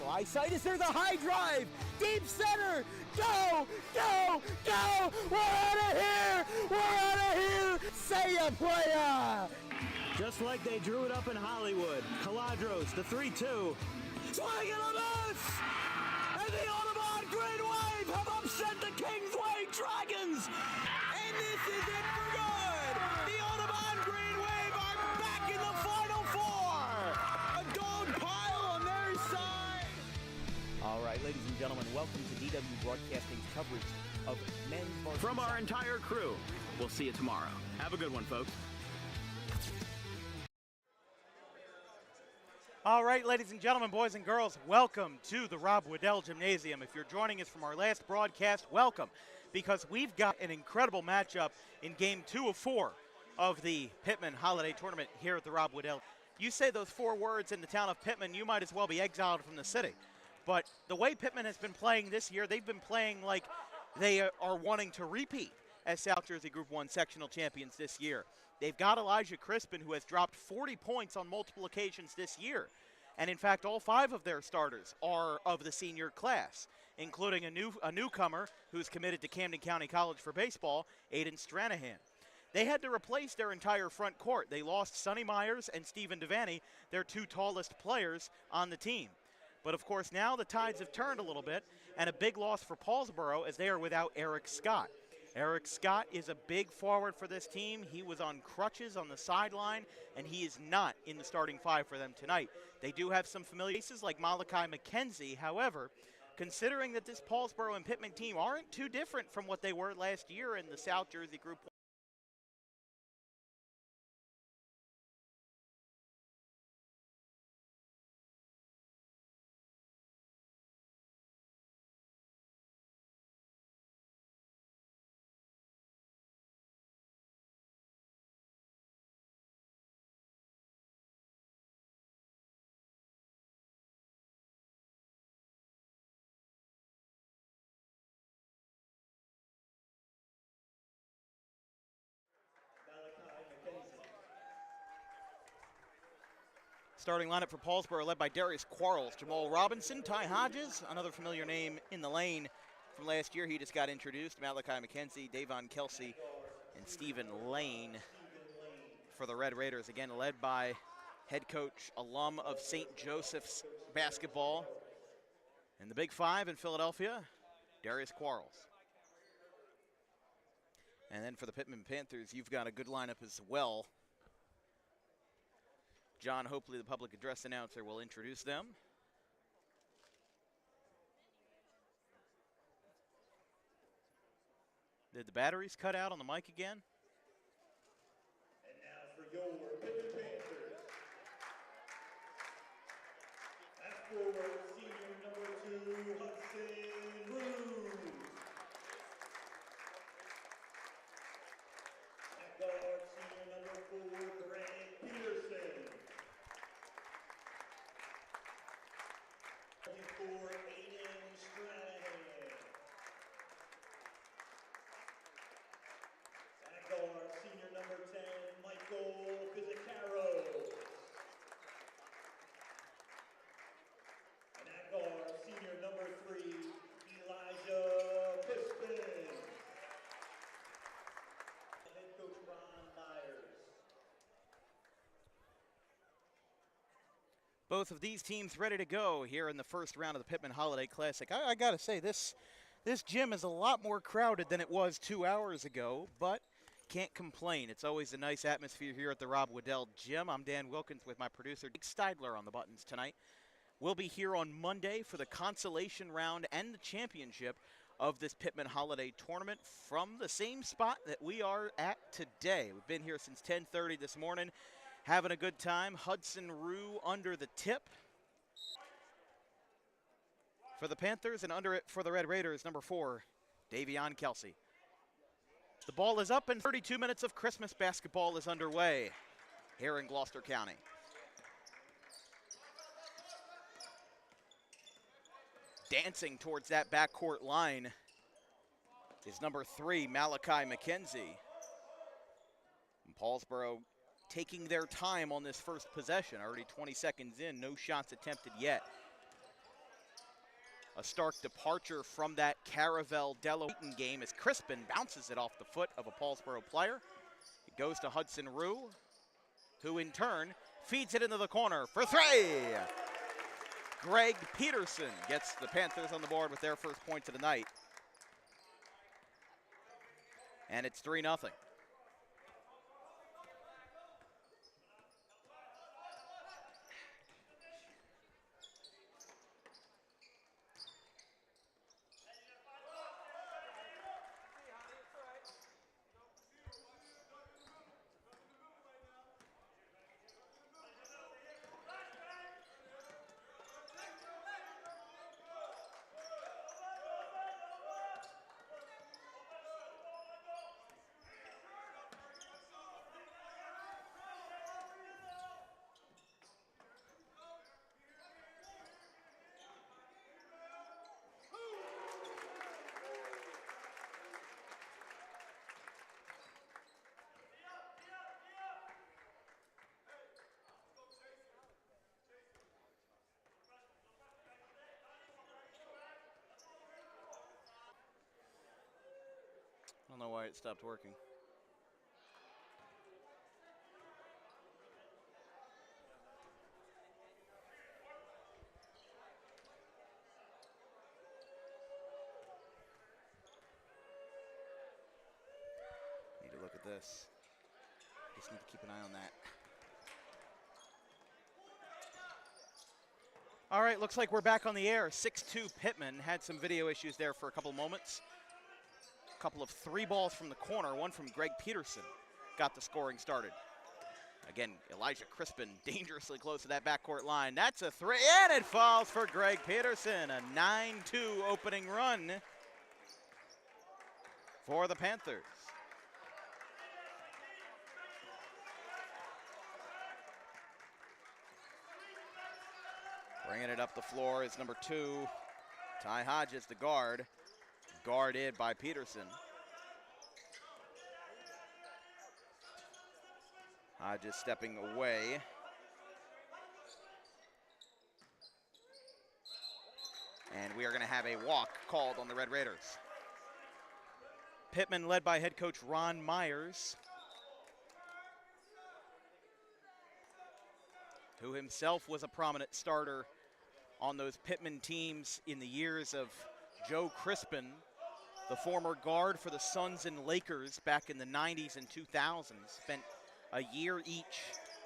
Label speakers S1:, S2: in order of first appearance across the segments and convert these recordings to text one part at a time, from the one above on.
S1: Eyesight is there, the high drive, deep center, go, go, go, we're out of here, say ya, playa.
S2: Just like they drew it up in Hollywood, Caladros, the 3-2, swing and a miss! And the Audubon Green Wave have upset the Kingsway Dragons! And this is it for good! The Audubon Green Wave are back in the Final Four! A dog pile on their side!
S1: All right, ladies and gentlemen, welcome to DW Broadcasting's coverage of men's varsity.
S2: From our entire crew, we'll see you tomorrow. Have a good one, folks.
S3: All right, ladies and gentlemen, boys and girls, welcome to the Rob Waddell Gymnasium. If you're joining us from our last broadcast, welcome, because we've got an incredible matchup in Game 2 of 4 of the Pitman Holiday Tournament here at the Rob Waddell. You say those 4 words in the town of Pitman, you might as well be exiled from the city. But the way Pitman has been playing this year, they've been playing like they are wanting to repeat as South Jersey Group 1 sectional champions this year. They've got Elijah Crispin, who has dropped 40 points on multiple occasions this year. And in fact, all 5 of their starters are of the senior class, including a newcomer who's committed to Camden County College for baseball, Aiden Stranahan. They had to replace their entire front court. They lost Sonny Myers and Stephen Devaney, their 2 tallest players on the team. But of course, now the tides have turned a little bit, and a big loss for Paulsboro as they are without Eric Scott. Eric Scott is a big forward for this team. He was on crutches on the sideline, and he is not in the starting 5 for them tonight. They do have some familiar faces like Malachi McKenzie. However, considering that this Paulsboro and Pitman team aren't too different from what they were last year in the South Jersey Group 1. Starting lineup for Paulsboro led by Darius Quarles, Jamal Robinson, Ty Hodges, another familiar name in the lane from last year. He just got introduced. Malachi McKenzie, Davon Kelsey, and Stephen Lane for the Red Raiders. Again, led by head coach, alum of St. Joseph's basketball. And the Big 5 in Philadelphia, Darius Quarles. And then for the Pitman Panthers, you've got a good lineup as well. John Hopley, the public address announcer, will introduce them. Did the batteries cut out on the mic again?
S4: And now for your Pitman Panthers. At forward, senior number 2, Hudson Roos. At guard, senior number 4, Greg Peterson. For Aiden Stranahan. At guard, senior number 10, Michael Pizzicaro. And at guard, senior number 3, Elijah Crispin. Head coach Ron Myers.
S3: Both of these teams ready to go here in the first round of the Pitman Holiday Classic. I got to say, this gym is a lot more crowded than it was 2 hours ago, but can't complain. It's always a nice atmosphere here at the Rob Waddell Gym. I'm Dan Wilkins with my producer, Dick Steidler, on the buttons tonight. We'll be here on Monday for the consolation round and the championship of this Pitman Holiday Tournament from the same spot that we are at today. We've been here since 10:30 this morning. Having a good time. Hudson Rue under the tip for the Panthers, and under it for the Red Raiders, number 4, Davion Kelsey. The ball is up and 32 minutes of Christmas basketball is underway here in Gloucester County. Dancing towards that backcourt line is number 3, Malachi McKenzie. And Paulsboro taking their time on this first possession. Already 20 seconds in, no shots attempted yet. A stark departure from that Caravel-Delaware game as Crispin bounces it off the foot of a Paulsboro player. It goes to Hudson Rue, who in turn feeds it into the corner for three. Greg Peterson gets the Panthers on the board with their first points of the night. And it's 3-0. I don't know why it stopped working. Need to look at this. Just need to keep an eye on that. All right, looks like we're back on the air. 6-2 Pitman had some video issues there for a couple moments. A couple of 3 balls from the corner, one from Greg Peterson got the scoring started. Again, Elijah Crispin dangerously close to that backcourt line. That's a 3, and it falls for Greg Peterson. A 9-2 opening run for the Panthers. Bringing it up the floor is number 2, Ty Hodges, the guard. Guarded by Peterson. Hodges stepping away. And we are going to have a walk called on the Red Raiders. Pitman led by head coach Ron Myers, who himself was a prominent starter on those Pitman teams in the years of Joe Crispin, the former guard for the Suns and Lakers back in the 90s and 2000s. Spent a year each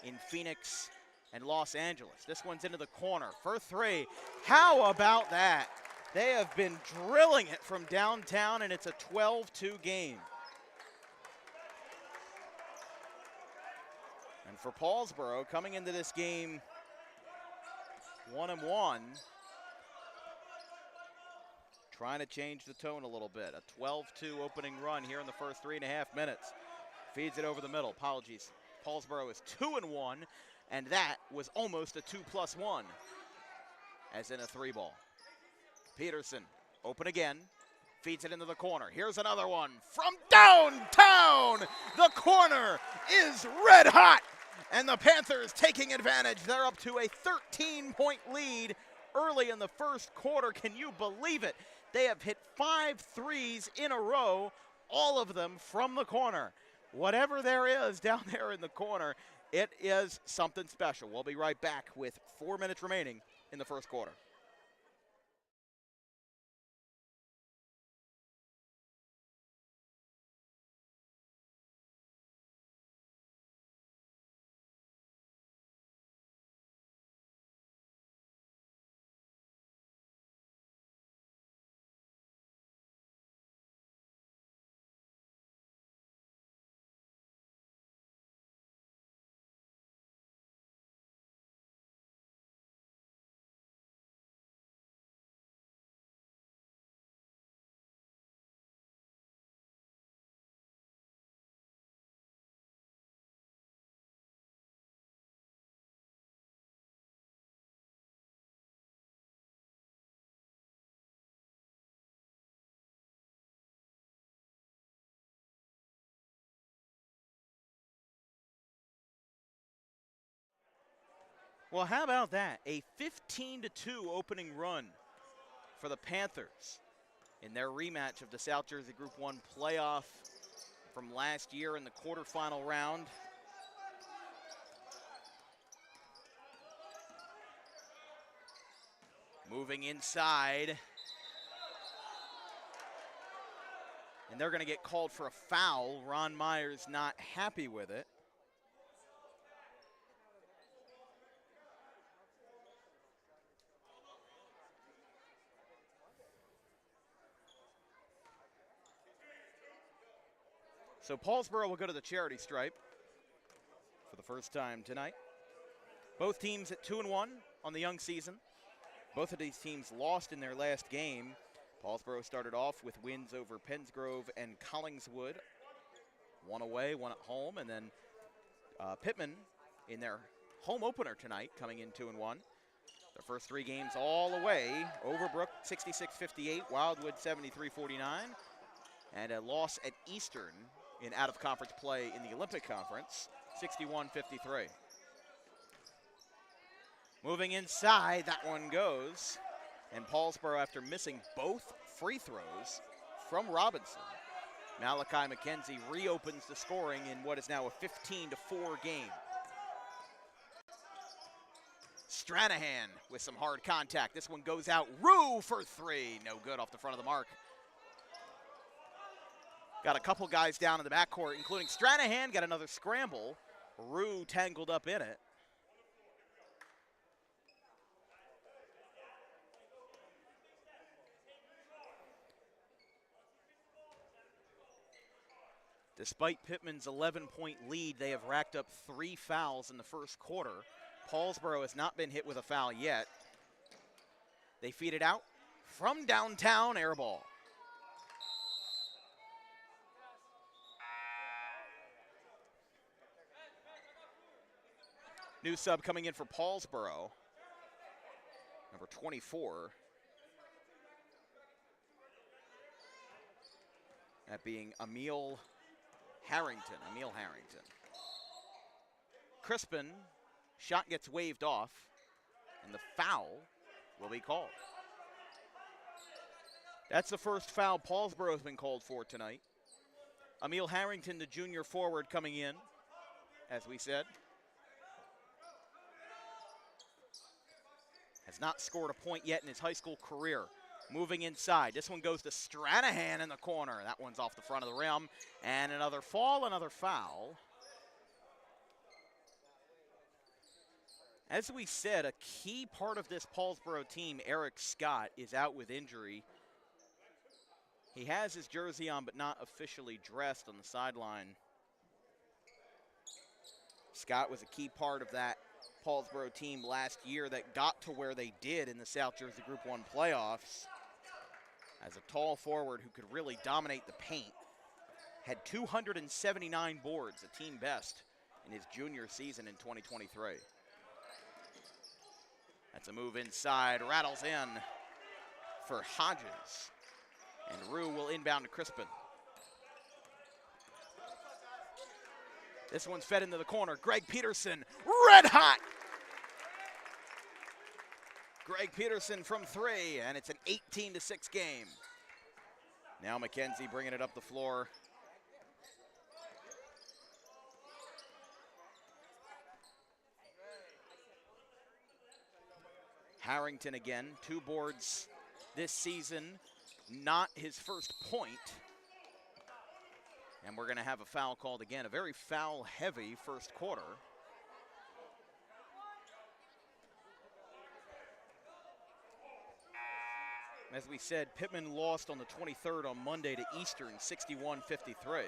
S3: in Phoenix and Los Angeles. This one's into the corner for 3. How about that? They have been drilling it from downtown, and it's a 12-2 game. And for Paulsboro, coming into this game 1-1, trying to change the tone a little bit. A 12-2 opening run here in the first 3.5 minutes. Feeds it over the middle. Apologies. Paulsboro is 2-1, and that was almost a 2+1, as in a 3-ball. Peterson, open again. Feeds it into the corner. Here's another one from downtown. The corner is red hot, and the Panthers taking advantage. They're up to a 13-point lead early in the first quarter. Can you believe it? They have hit 5 threes in a row, all of them from the corner. Whatever there is down there in the corner, it is something special. We'll be right back with 4 minutes remaining in the first quarter. Well, how about that? A 15-2 opening run
S5: for the Panthers in their rematch of the South Jersey Group 1 playoff from last year in the quarterfinal round. Moving inside. And they're going to get called for a foul. Ron Myers not happy with it. So Paulsboro will go to the charity stripe for the first time tonight. Both teams at 2-1 on the young season. Both of these teams lost in their last game. Paulsboro started off with wins over Pennsgrove and Collingswood. One away, one at home, and then Pitman in their home opener tonight, coming in 2-1. Their first three games all away. Overbrook 66-58, Wildwood 73-49, and a loss at Eastern in out-of-conference play in the Olympic Conference, 61-53. Moving inside, that one goes. And Paulsboro, after missing both free throws from Robinson, Malachi McKenzie reopens the scoring in what is now a 15-4 game. Stranahan with some hard contact. This one goes out. Rue for three. No good off the front of the mark. Got a couple guys down in the backcourt, including Stranahan. Got another scramble. Rue tangled up in it. Despite Pittman's 11-point lead, they have racked up 3 fouls in the first quarter. Paulsboro has not been hit with a foul yet. They feed it out from downtown, air ball. New sub coming in for Paulsboro, number 24. That being Emil Harrington. Crispin, shot gets waved off, and the foul will be called. That's the first foul Paulsboro has been called for tonight. Emil Harrington, the junior forward, coming in, as we said. Has not scored a point yet in his high school career. Moving inside. This one goes to Stranahan in the corner. That one's off the front of the rim. And another fall, another foul. As we said, a key part of this Paulsboro team, Eric Scott, is out with injury. He has his jersey on, but not officially dressed on the sideline. Scott was a key part of that Paulsboro team last year that got to where they did in the South Jersey Group 1 playoffs. As a tall forward who could really dominate the paint. Had 279 boards, a team best, in his junior season in 2023. That's a move inside, rattles in for Hodges. And Rue will inbound to Crispin. This one's fed into the corner. Greg Peterson, red hot! Greg Peterson from three, and it's an 18-6 game. Now McKenzie bringing it up the floor. Harrington again, 2 boards this season, not his first point. And we're going to have a foul called again, a very foul-heavy first quarter. As we said, Pitman lost on the 23rd on Monday to Eastern, 61-53.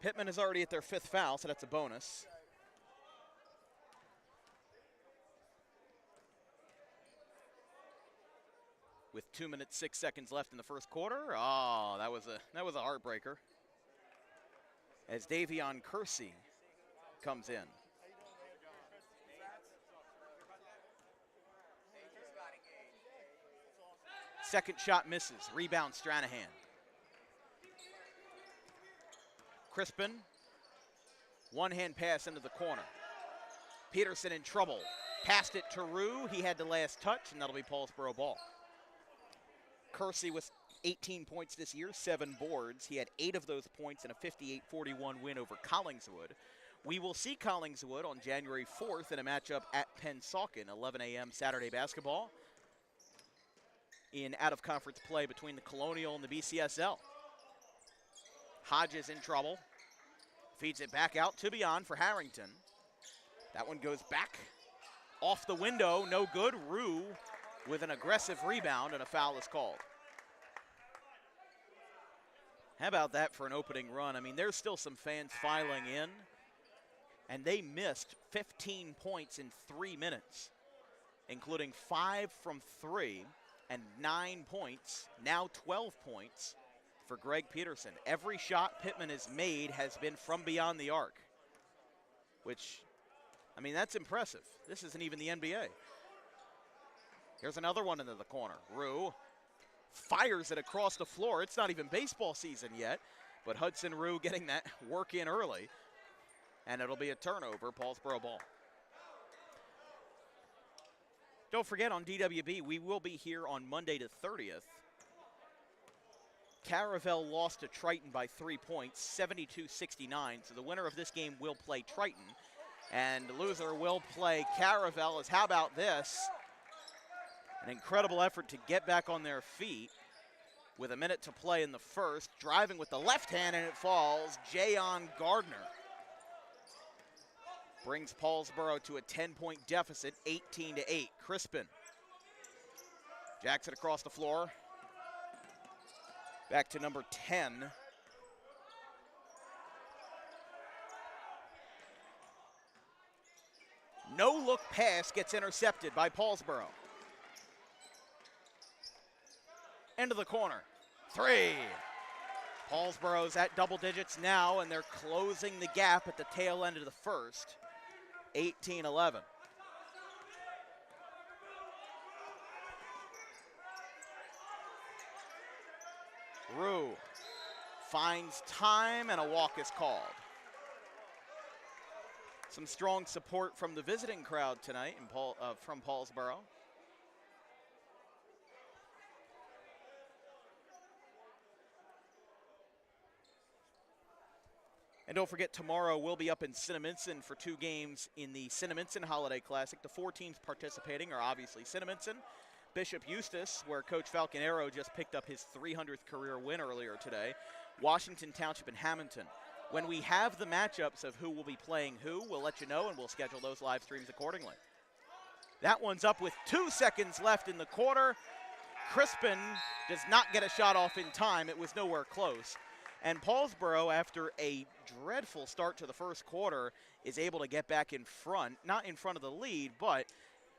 S5: Pitman is already at their 5th foul, so that's a bonus. With 2 minutes, 6 seconds left in the first quarter. Oh, that was a heartbreaker. As Davion Kersey comes in. Second shot misses. Rebound Stranahan. Crispin. One-hand pass into the corner. Peterson in trouble. Passed it to Rue. He had the last touch, and that'll be Paulsboro ball. Kersey with 18 points this year, 7 boards. He had 8 of those points in a 58-41 win over Collingswood. We will see Collingswood on January 4th in a matchup at Pennsauken, 11 a.m. Saturday basketball in out-of-conference play between the Colonial and the BCSL. Hodges in trouble. Feeds it back out to beyond for Harrington. That one goes back off the window, no good. Rue with an aggressive rebound, and a foul is called. How about that for an opening run? I mean, there's still some fans filing in, and they missed 15 points in 3 minutes, including 5 from 3 and 9 points, now 12 points for Greg Peterson. Every shot Pitman has made has been from beyond the arc, which, I mean, that's impressive. This isn't even the NBA. Here's another one into the corner. Rue fires it across the floor. It's not even baseball season yet, but Hudson Rue getting that work in early, and it'll be a turnover, Paulsboro ball. Don't forget, on DWB, we will be here on Monday the 30th. Caravel lost to Triton by 3 points, 72-69, so the winner of this game will play Triton, and the loser will play Caravel. As how about this? An incredible effort to get back on their feet with a minute to play in the first. Driving with the left hand, and it falls. Jayon Gardner brings Paulsboro to a 10-point deficit, 18-8. Crispin jacks it across the floor. Back to number 10. No-look pass gets intercepted by Paulsboro. Into the corner. 3. Paulsboro's at double digits now, and they're closing the gap at the tail end of the first. 18-11. Rue finds time, and a walk is called. Some strong support from the visiting crowd tonight from Paulsboro. And don't forget, tomorrow we'll be up in Cinnaminson for 2 games in the Cinnaminson Holiday Classic. The 4 teams participating are obviously Cinnaminson, Bishop Eustis, where Coach Falconero just picked up his 300th career win earlier today, Washington Township, and Hamilton. When we have the matchups of who will be playing who, we'll let you know, and we'll schedule those live streams accordingly. That one's up with 2 seconds left in the quarter. Crispin does not get a shot off in time. It was nowhere close. And Paulsboro, after a dreadful start to the first quarter, is able to get back in front, not in front of the lead, but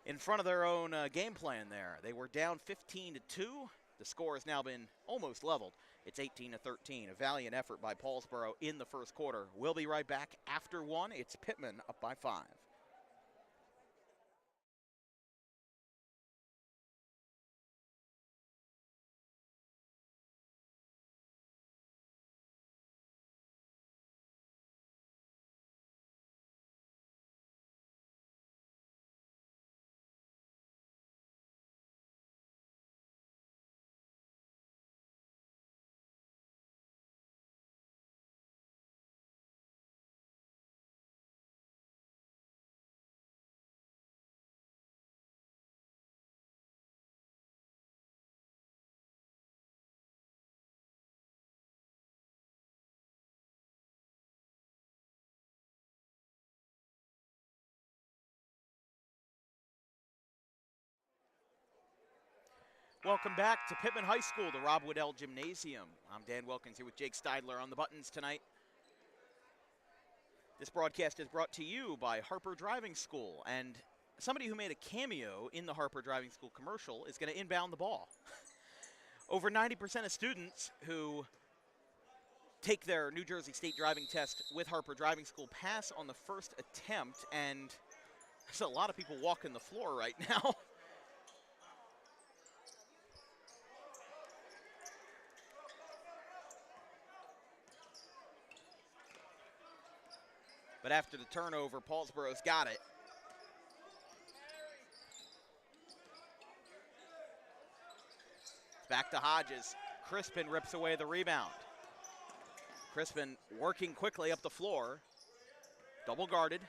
S5: in front of their own game plan there. They were down 15-2. The score has now been almost leveled. It's 18-13, a valiant effort by Paulsboro in the first quarter. We'll be right back after 1. It's Pitman up by 5. Welcome back to Pitman High School, the Rob Waddell Gymnasium. I'm Dan Wilkins here with Jake Steidler on the buttons tonight. This broadcast is brought to you by Harper Driving School, and somebody who made a cameo in the Harper Driving School commercial is going to inbound the ball. Over 90% of students who take their New Jersey State driving test with Harper Driving School pass on the first attempt, and there's a lot of people walking the floor right now. But after the turnover, Paulsboro's got it. Back to Hodges. Crispin rips away the rebound. Crispin working quickly up the floor. Double guarded.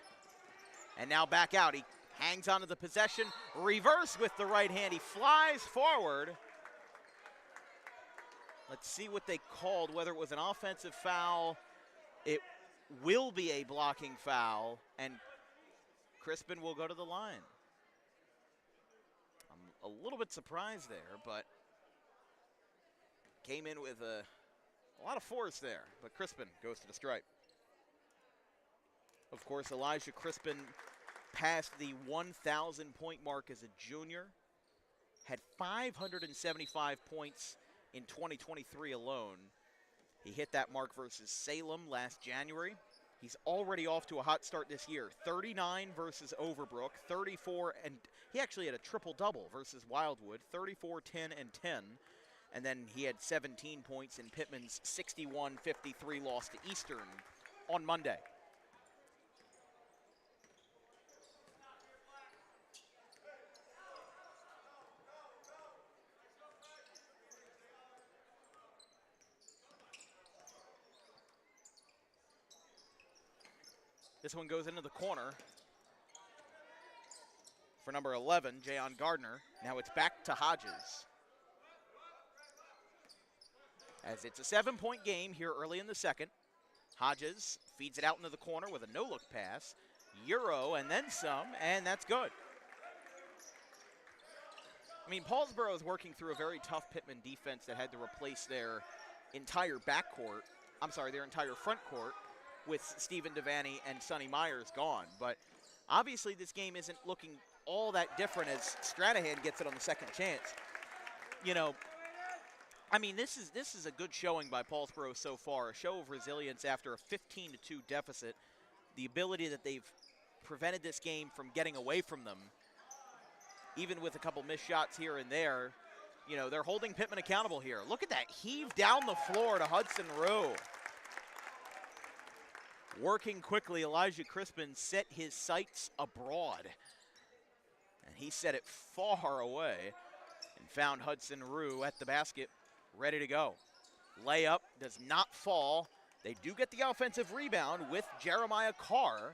S5: And now back out. He hangs onto the possession. Reverse with the right hand. He flies forward. Let's see what they called, whether it was an offensive foul. It will be a blocking foul, and Crispin will go to the line. I'm a little bit surprised there, but came in with a lot of force there. But Crispin goes to the stripe. Of course, Elijah Crispin passed the 1,000-point mark as a junior, had 575 points in 2023 alone. He hit that mark versus Salem last January. He's already off to a hot start this year. 39 versus Overbrook, 34, and he actually had a triple-double versus Wildwood, 34, 10, and 10. And then he had 17 points in Pitman's 61-53 loss to Eastern on Monday. This one goes into the corner for number 11, Jayon Gardner. Now it's back to Hodges. As it's a 7-point game here early in the second. Hodges feeds it out into the corner with a no-look pass. Euro and then some, and that's good. I mean, Paulsboro is working through a very tough Pitman defense that had to replace their entire backcourt. I'm sorry, their entire front court, with Stephen Devaney and Sonny Myers gone. But obviously this game isn't looking all that different as Stranahan gets it on the second chance. You know, I mean, this is a good showing by Paulsboro so far, a show of resilience after a 15-2 deficit. The ability that they've prevented this game from getting away from them, even with a couple missed shots here and there. You know, they're holding Pitman accountable here. Look at that heave down the floor to Hudson Rue. Working quickly, Elijah Crispin set his sights abroad. And he set it far away and found Hudson Rue at the basket, ready to go. Layup does not fall. They do get the offensive rebound with Jeremiah Carr,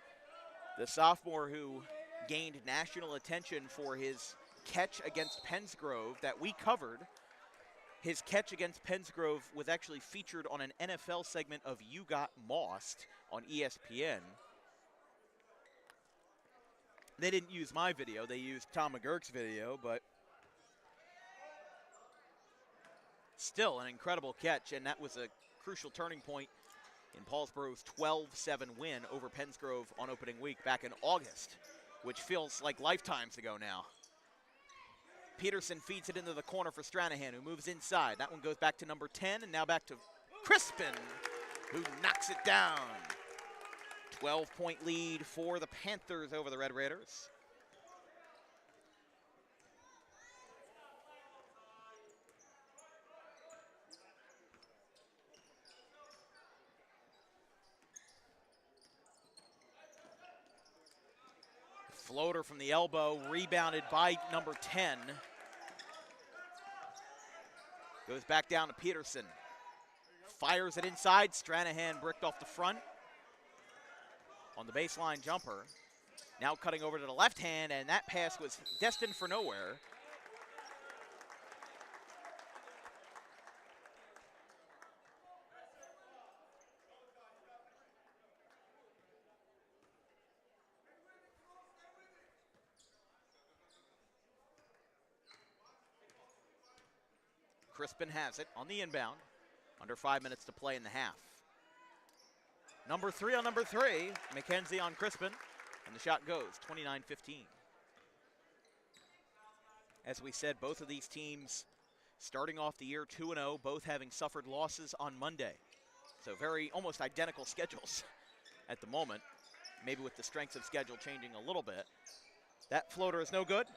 S5: the sophomore who gained national attention for his catch against Pennsgrove that we covered. His catch against Pennsgrove was actually featured on an NFL segment of You Got Mossed on ESPN. They didn't use my video, they used Tom McGurk's video, but still an incredible catch, and that was a crucial turning point in Paulsboro's 12-7 win over Pennsgrove on opening week back in August, which feels like lifetimes ago now. Peterson feeds it into the corner for Stranahan, who moves inside. That one goes back to number 10, and now back to Crispin, who knocks it down. 12-point lead for the Panthers over the Red Raiders. Floater from the elbow, rebounded by number 10. Goes back down to Peterson. Fires it inside. Stranahan bricked off the front on the baseline jumper. Now cutting over to the left hand, and that pass was destined for nowhere. Crispin has it on the inbound. Under 5 minutes to play in the half. Number 3 on number 3. McKenzie on Crispin. And the shot goes 29-15. As we said, both of these teams starting off the year 2-0, both having suffered losses on Monday. So very almost identical schedules at the moment. Maybe with the strengths of schedule changing a little bit. That floater is no good.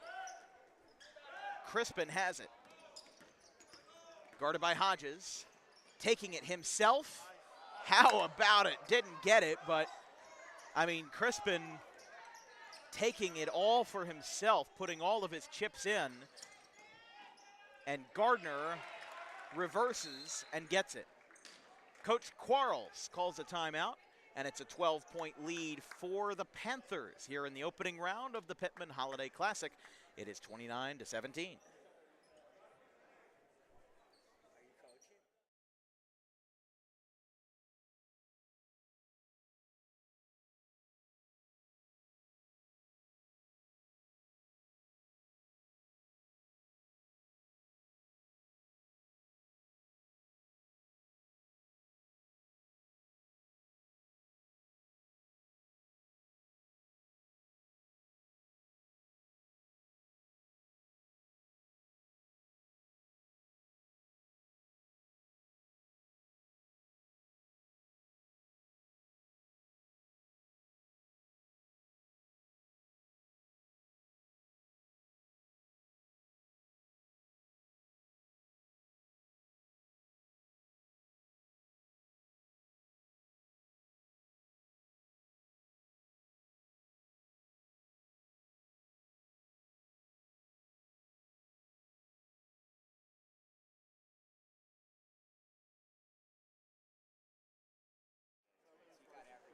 S5: Crispin has it. Guarded by Hodges, taking it himself. How about it? Didn't get it, but I mean, Crispin taking it all for himself, putting all of his chips in. And Gardner reverses and gets it. Coach Quarles calls a timeout, and it's a 12-point lead for the Panthers here in the opening round of the Pitman Holiday Classic. It is 29-17.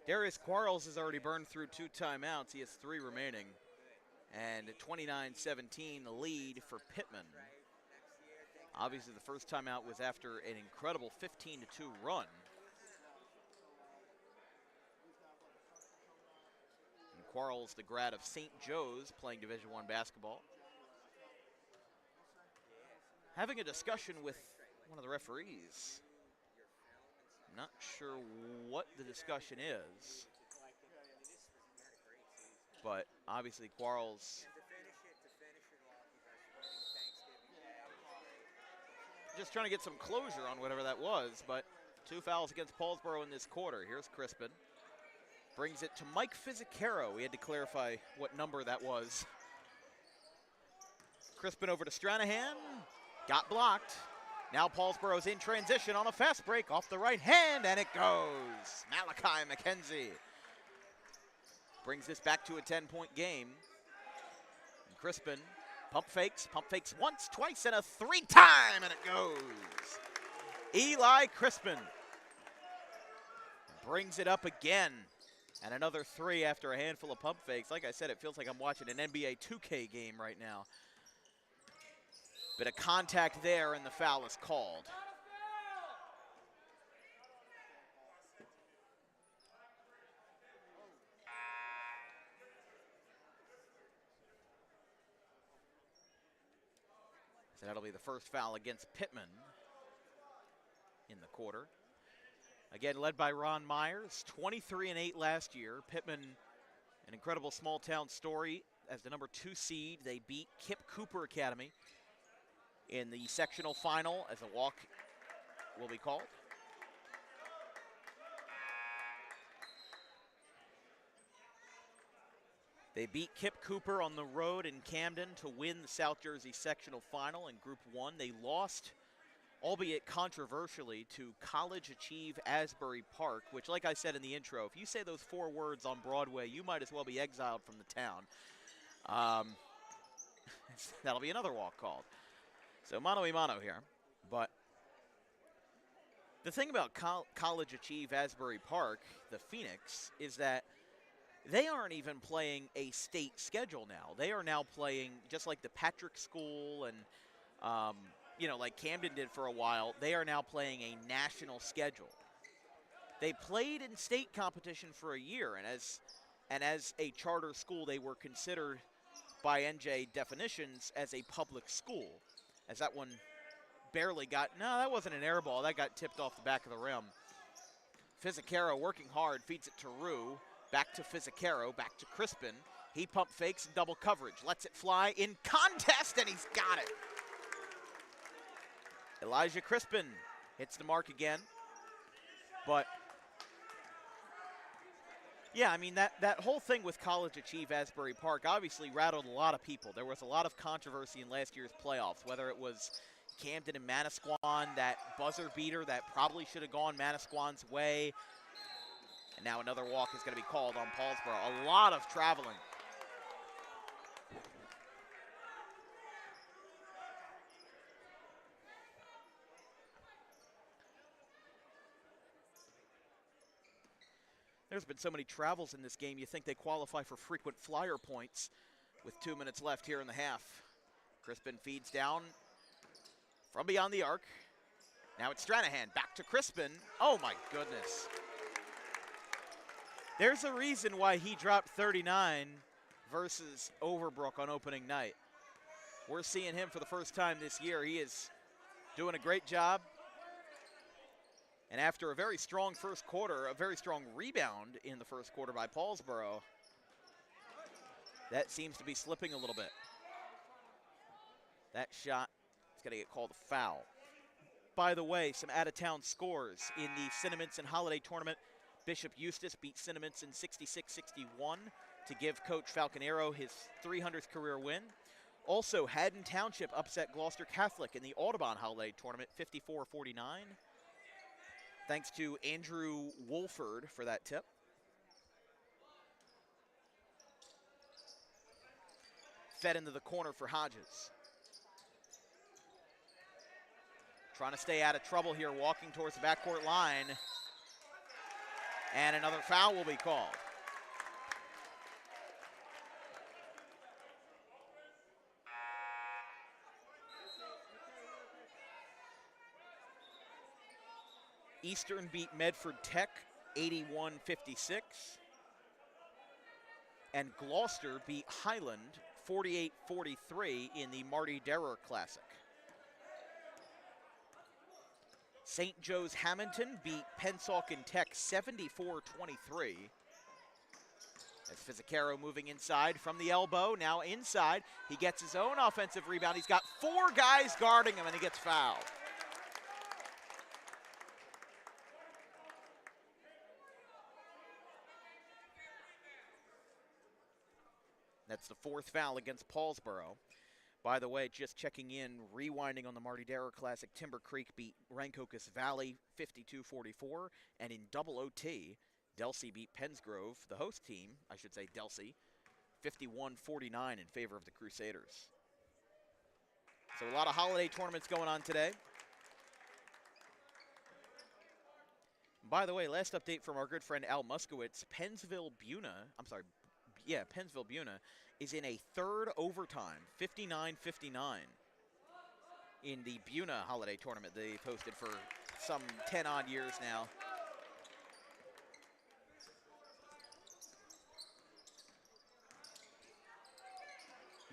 S5: Darius Quarles has already burned through 2 timeouts. He has 3 remaining. And 29-17, the lead for Pitman. Obviously, the first timeout was after an incredible 15-2 run. And Quarles, the grad of St. Joe's, playing Division I basketball. Having a discussion with one of the referees. Not sure what the discussion is, but obviously Quarles just trying to get some closure on whatever that was, but 2 fouls against Paulsboro in this quarter. Here's Crispin. Brings it to Mike Fizicaro. We had to clarify what number that was. Crispin over to Stranahan. Got blocked. Now Paulsboro's in transition on a fast break off the right hand, and it goes. Malachi McKenzie brings this back to a 10-point game. And Crispin pump fakes once, twice, and a 3-time, and it goes. Eli Crispin brings it up again, and another 3 after a handful of pump fakes. Like I said, it feels like I'm watching an NBA 2K game right now. Bit of contact there, and the foul is called. So that'll be the first foul against Pitman in the quarter. Again, led by Ron Myers, 23-8 last year. Pitman, an incredible small-town story. As the number 2 seed, they beat Kip Cooper Academy in the sectional final, as a walk will be called. They beat Kip Cooper on the road in Camden to win the South Jersey sectional final in Group 1. They lost, albeit controversially, to College Achieve Asbury Park, which, like I said in the intro, if you say those 4 words on Broadway, you might as well be exiled from the town. That'll be another walk called. So mano-a-mano here, but the thing about College Achieve Asbury Park, the Phoenix, is that they aren't even playing a state schedule now. They are now playing, just like the Patrick School and, like Camden did for a while, they are now playing a national schedule. They played in state competition for a year, and as a charter school, they were considered by NJ definitions as a public school. As that one barely got, no, that wasn't an air ball. That got tipped off the back of the rim. Fizicaro working hard, feeds it to Rue. Back to Fizicaro, back to Crispin. He pump fakes in double coverage. Lets it fly in contest, and he's got it. Elijah Crispin hits the mark again. But, yeah, I mean, that whole thing with College Achieve Asbury Park obviously rattled a lot of people. There was a lot of controversy in last year's playoffs, whether it was Camden and Manasquan, that buzzer beater that probably should have gone Manasquan's way. And now another walk is going to be called on Paulsboro. A lot of traveling. There's been so many travels in this game, you think they qualify for frequent flyer points with 2 minutes left here in the half. Crispin feeds down from beyond the arc. Now it's Stranahan, back to Crispin. Oh my goodness. There's a reason why he dropped 39 versus Overbrook on opening night. We're seeing him for the first time this year. He is doing a great job. And after a very strong first quarter, a very strong rebound in the first quarter by Paulsboro, that seems to be slipping a little bit. That shot is going to get called a foul. By the way, some out-of-town scores in the Cinnamons and Holiday Tournament. Bishop Eustis beat Cinnamons in 66-61 to give Coach Falconero his 300th career win. Also, Haddon Township upset Gloucester Catholic in the Audubon Holiday Tournament, 54-49. Thanks to Andrew Wolford for that tip. Fed into the corner for Hodges. Trying to stay out of trouble here, walking towards the backcourt line. And another foul will be called. Eastern beat Medford Tech 81-56. And Gloucester beat Highland 48-43 in the Marty Derer Classic. St. Joe's Hamilton beat Pennsauken Tech 74-23. As Fizzicaro moving inside from the elbow, now inside. He gets his own offensive rebound. He's got 4 guys guarding him, and he gets fouled. That's the 4th foul against Paulsboro. By the way, just checking in, rewinding on the Marty Derer Classic, Timber Creek beat Rancocas Valley 52-44, and in double OT, Delsey beat Pennsgrove, the host team, I should say Delsey, 51-49 in favor of the Crusaders. So a lot of holiday tournaments going on today. By the way, last update from our good friend Al Muskowitz, Pennsville Buna is in a 3rd overtime, 59-59, in the Buna Holiday Tournament they've hosted for some 10-odd years now.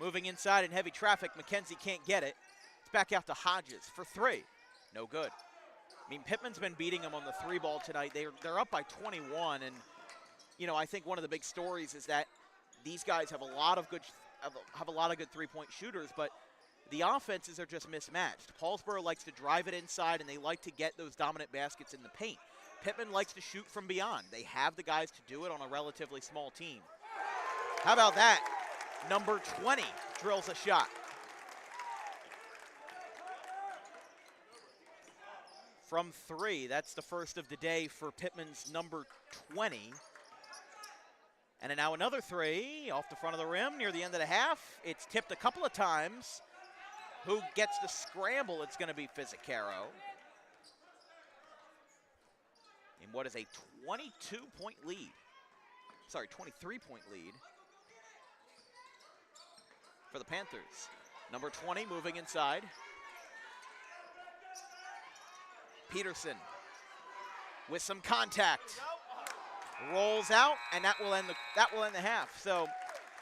S5: Moving inside in heavy traffic, McKenzie can't get it. It's back out to Hodges for 3. No good. I mean, Pitman's been beating them on the 3 ball tonight. They're up by 21, and you know, I think one of the big stories is that these guys have a lot of good 3-point shooters, but the offenses are just mismatched. Paulsboro likes to drive it inside, and they like to get those dominant baskets in the paint. Pitman likes to shoot from beyond. They have the guys to do it on a relatively small team. How about that? Number 20 drills a shot. From 3, that's the first of the day for Pitman's number 20. And now another 3 off the front of the rim near the end of the half. It's tipped a couple of times. Who gets the scramble? It's going to be Fizzicaro. In what is a 23-point lead for the Panthers. Number 20 moving inside. Peterson with some contact. Rolls out, and that will end the half. So,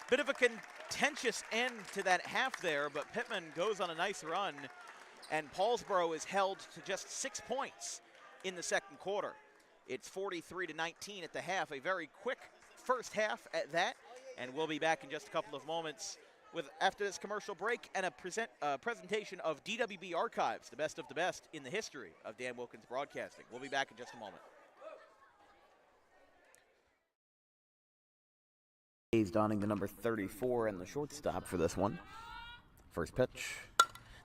S5: bit of a contentious end to that half there, but Pitman goes on a nice run, and Paulsboro is held to just 6 points in the second quarter. It's 43-19 at the half, a very quick first half at that, and we'll be back in just a couple of moments after this commercial break and a presentation of DWB Archives, the best of the best in the history of Dan Wilkins Broadcasting. We'll be back in just a moment. He's donning the number 34 and the shortstop for this one. First pitch.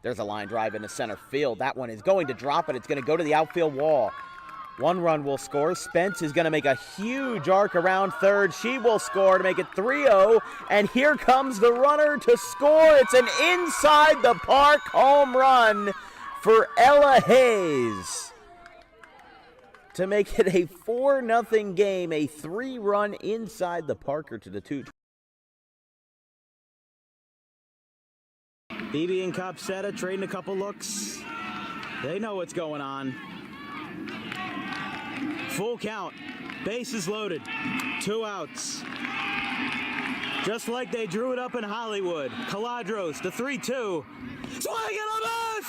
S5: There's a line drive into center field. That one is going to drop it. It's going to go to the outfield wall. 1 run will score. Spence is going to make a huge arc around third. She will score to make it 3-0. And here comes the runner to score. It's an inside the park home run for Ella Hayes
S1: to make it a 4-0 game, a 3-run inside the Parker to the 2.
S2: BB and Copsetta trading a couple looks. They know what's going on. Full count. Bases loaded. 2 outs. Just like they drew it up in Hollywood. Caladros, the 3-2. Swing and a miss!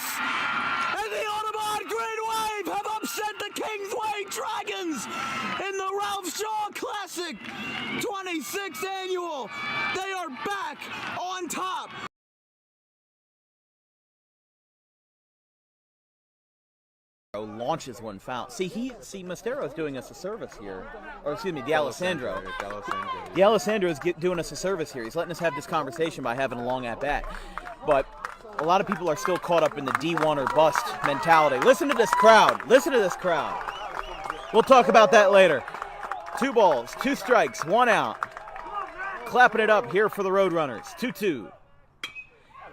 S2: And the Audubon Green Wave have upset the Kingsway Dragons in the Ralph Shaw Classic 26th annual. They are back on top.
S1: Launches one foul. See, Mostero's doing us a service here. Or excuse me, D'Alessandro. D'Alessandro is doing us a service here. He's letting us have this conversation by having a long at-bat. But a lot of people are still caught up in the D1 or bust mentality. Listen to this crowd. Listen to this crowd. We'll talk about that later. 2 balls, 2 strikes, 1 out. Clapping it up here for the Roadrunners. 2-2.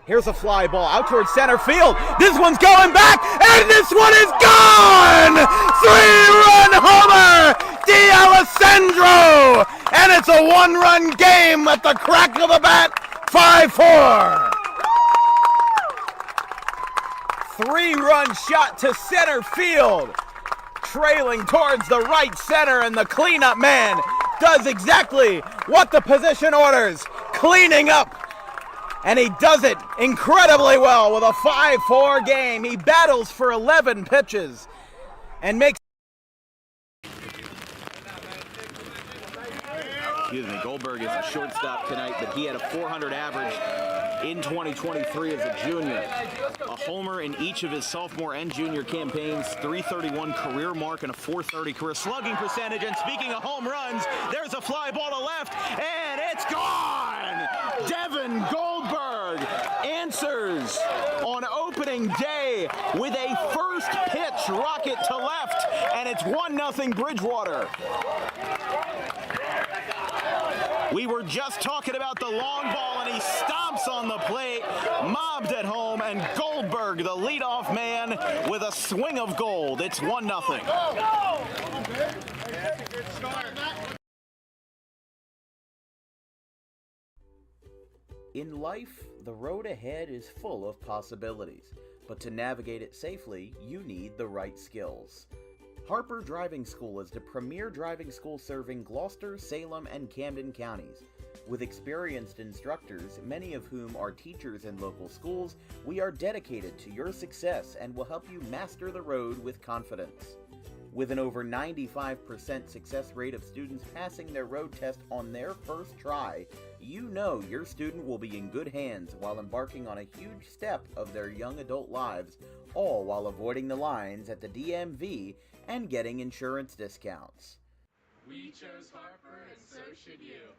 S1: Here's a fly ball out towards center field. This one's going back, and this one is gone! 3-run homer! D'Alessandro! And it's a 1-run game at the crack of the bat. 5-4. 3-run shot to center field. Trailing towards the right center, and the cleanup man does exactly what the position orders. Cleaning up. And he does it incredibly well with a 5-4 game. He battles for 11 pitches and makes...
S6: Excuse me, Goldberg is a shortstop tonight, but he had a 400 average in 2023 as a junior. A homer in each of his sophomore and junior campaigns, 331 career mark and a 430 career slugging percentage. And speaking of home runs, there's a fly ball to left, and it's gone! Devin Goldberg answers on opening day with a first pitch rocket to left, and it's 1-0 Bridgewater. We were just talking about the long ball, and he stomps on the plate, mobbed at home, and Goldberg, the leadoff man, with a swing of gold. It's 1-0.
S1: In life, the road ahead is full of possibilities, but to navigate it safely, you need the right skills. Harper Driving School is the premier driving school serving Gloucester, Salem, and Camden counties. With experienced instructors, many of whom are teachers in local schools, we are dedicated to your success and will help you master the road with confidence. With an over 95% success rate of students passing their road test on their first try, you know your student will be in good hands while embarking on a huge step of their young adult lives, all while avoiding the lines at the DMV and getting insurance discounts.
S7: We chose Harper, and so should you.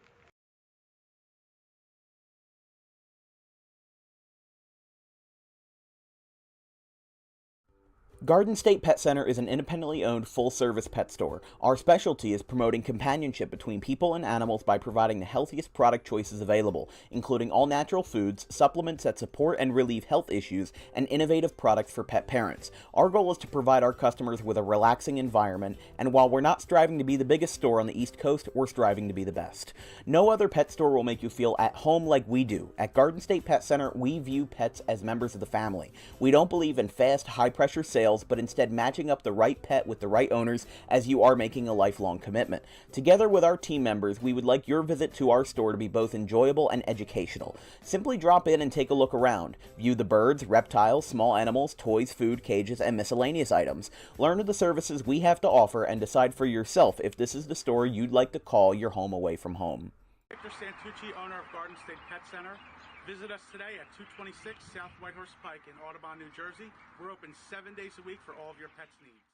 S1: Garden State Pet Center is an independently owned full-service pet store. Our specialty is promoting companionship between people and animals by providing the healthiest product choices available, including all-natural foods, supplements that support and relieve health issues, and innovative products for pet parents. Our goal is to provide our customers with a relaxing environment, and while we're not striving to be the biggest store on the East Coast, we're striving to be the best. No other pet store will make you feel at home like we do. At Garden State Pet Center, we view pets as members of the family. We don't believe in fast, high-pressure sales, but instead matching up the right pet with the right owners, as you are making a lifelong commitment. Together with our team members, we would like your visit to our store to be both enjoyable and educational. Simply drop in and take a look around. View the birds, reptiles, small animals, toys, food, cages, and miscellaneous items. Learn of the services we have to offer and decide for yourself if this is the store you'd like to call your home away from home.
S8: Victor Santucci, owner of Garden State Pet Center. Visit us today at 226 South Whitehorse Pike in Audubon, New Jersey. We're open 7 days a week for all of your pets' needs.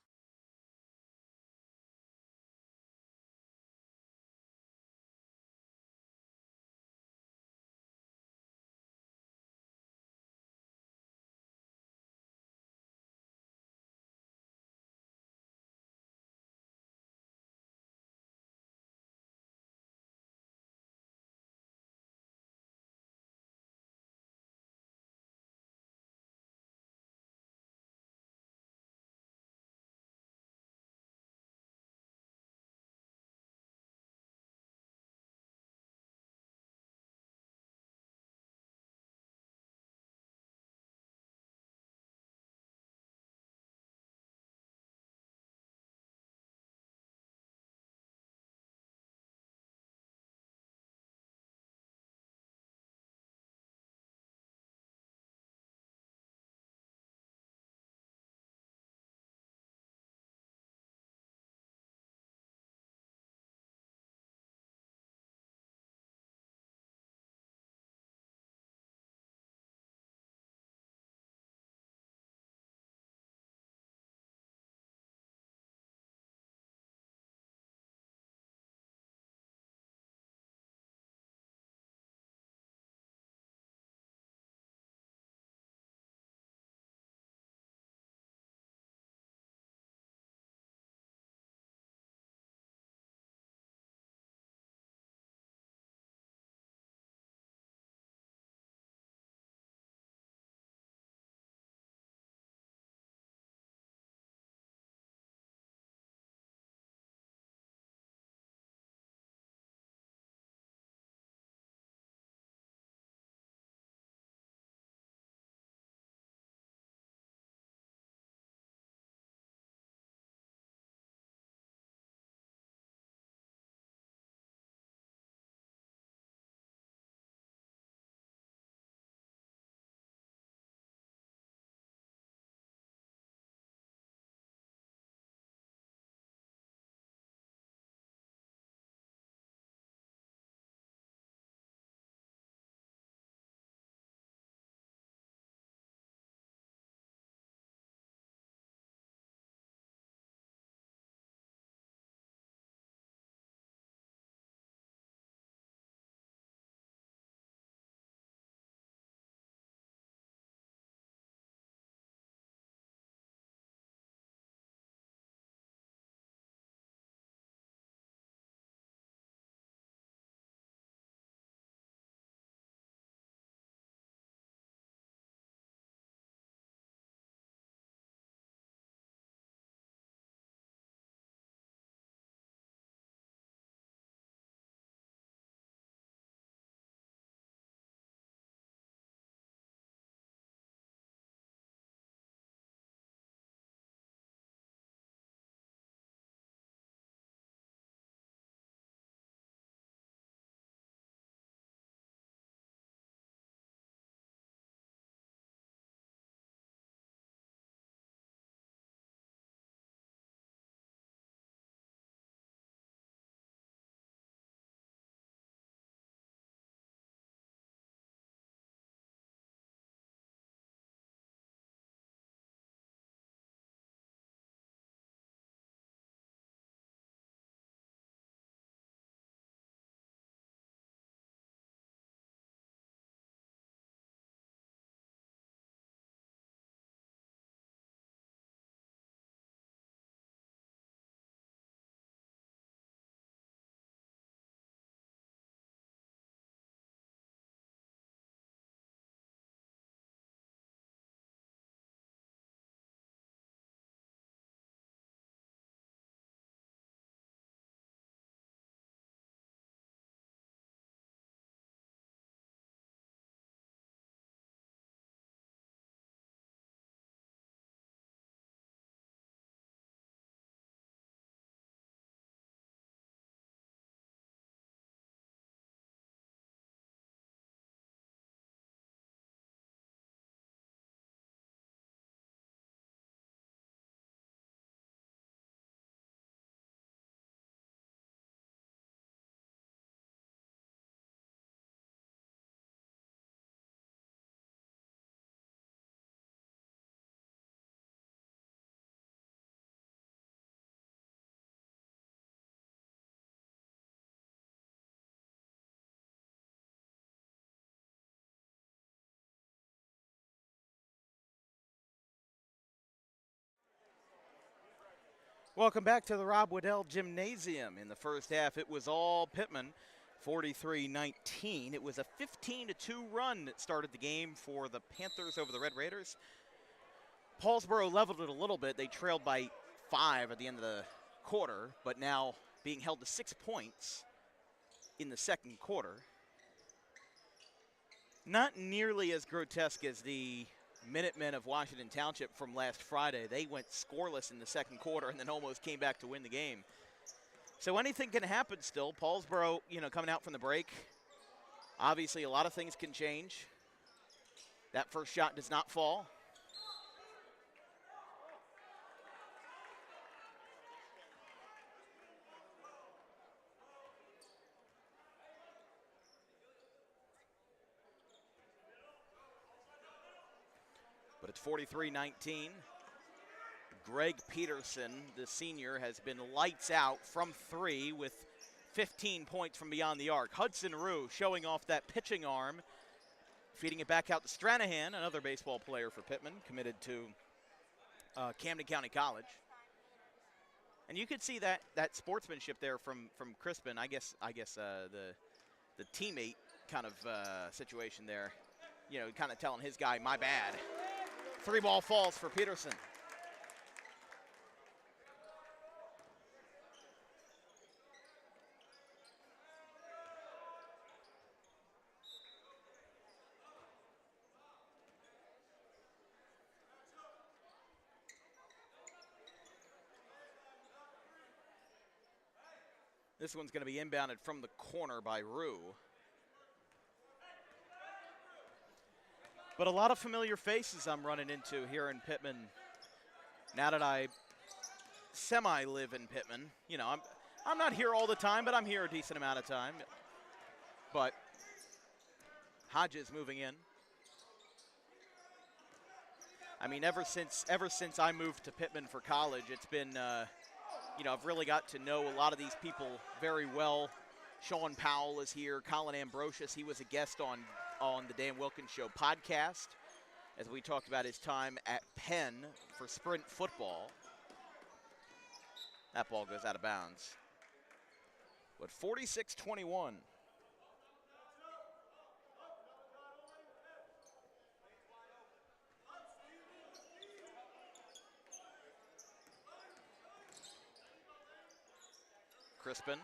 S5: Welcome back to the Rob Waddell Gymnasium. In the first half, it was all Pitman, 43-19. It was a 15-2 run that started the game for the Panthers over the Red Raiders. Paulsboro leveled it a little bit. They trailed by 5 at the end of the quarter, but now being held to 6 points in the second quarter. Not nearly as grotesque as the Minutemen of Washington Township from last Friday. They went scoreless in the second quarter and then almost came back to win the game. So anything can happen still. Paulsboro, coming out from the break. Obviously, a lot of things can change. That first shot does not fall. But it's 43-19. Greg Peterson, the senior, has been lights out from 3 with 15 points from beyond the arc. Hudson Rue showing off that pitching arm, feeding it back out to Stranahan, another baseball player for Pitman, committed to Camden County College. And you could see that sportsmanship there from Crispin. I guess the teammate kind of situation there. Kind of telling his guy, my bad. 3-ball falls for Peterson. This one's going to be inbounded from the corner by Rue. But a lot of familiar faces I'm running into here in Pitman now that I semi-live in Pitman. I'm not here all the time, but I'm here a decent amount of time. But Hodges moving in. I mean, ever since I moved to Pitman for college, it's been, I've really got to know a lot of these people very well. Sean Powell is here. Colin Ambrosius, he was a guest on the Dan Wilkins Show podcast as we talked about his time at Penn for sprint football. That ball goes out of bounds. But 46-21. Crispin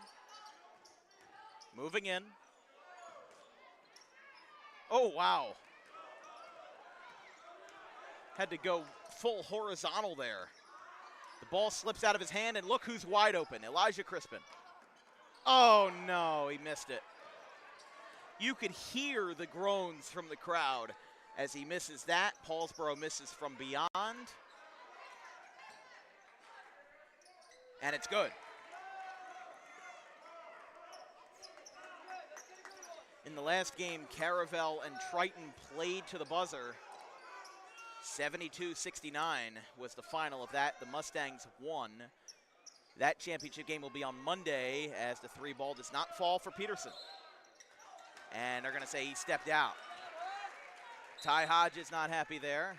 S5: moving in. Oh, wow. Had to go full horizontal there. The ball slips out of his hand, and look who's wide open, Elijah Crispin. Oh, no, he missed it. You could hear the groans from the crowd as he misses that. Paulsboro misses from beyond. And it's good. In the last game, Caravel and Triton played to the buzzer. 72-69 was the final of that. The Mustangs won. That championship game will be on Monday as the 3-ball does not fall for Peterson. And they're going to say he stepped out. Ty Hodges not happy there.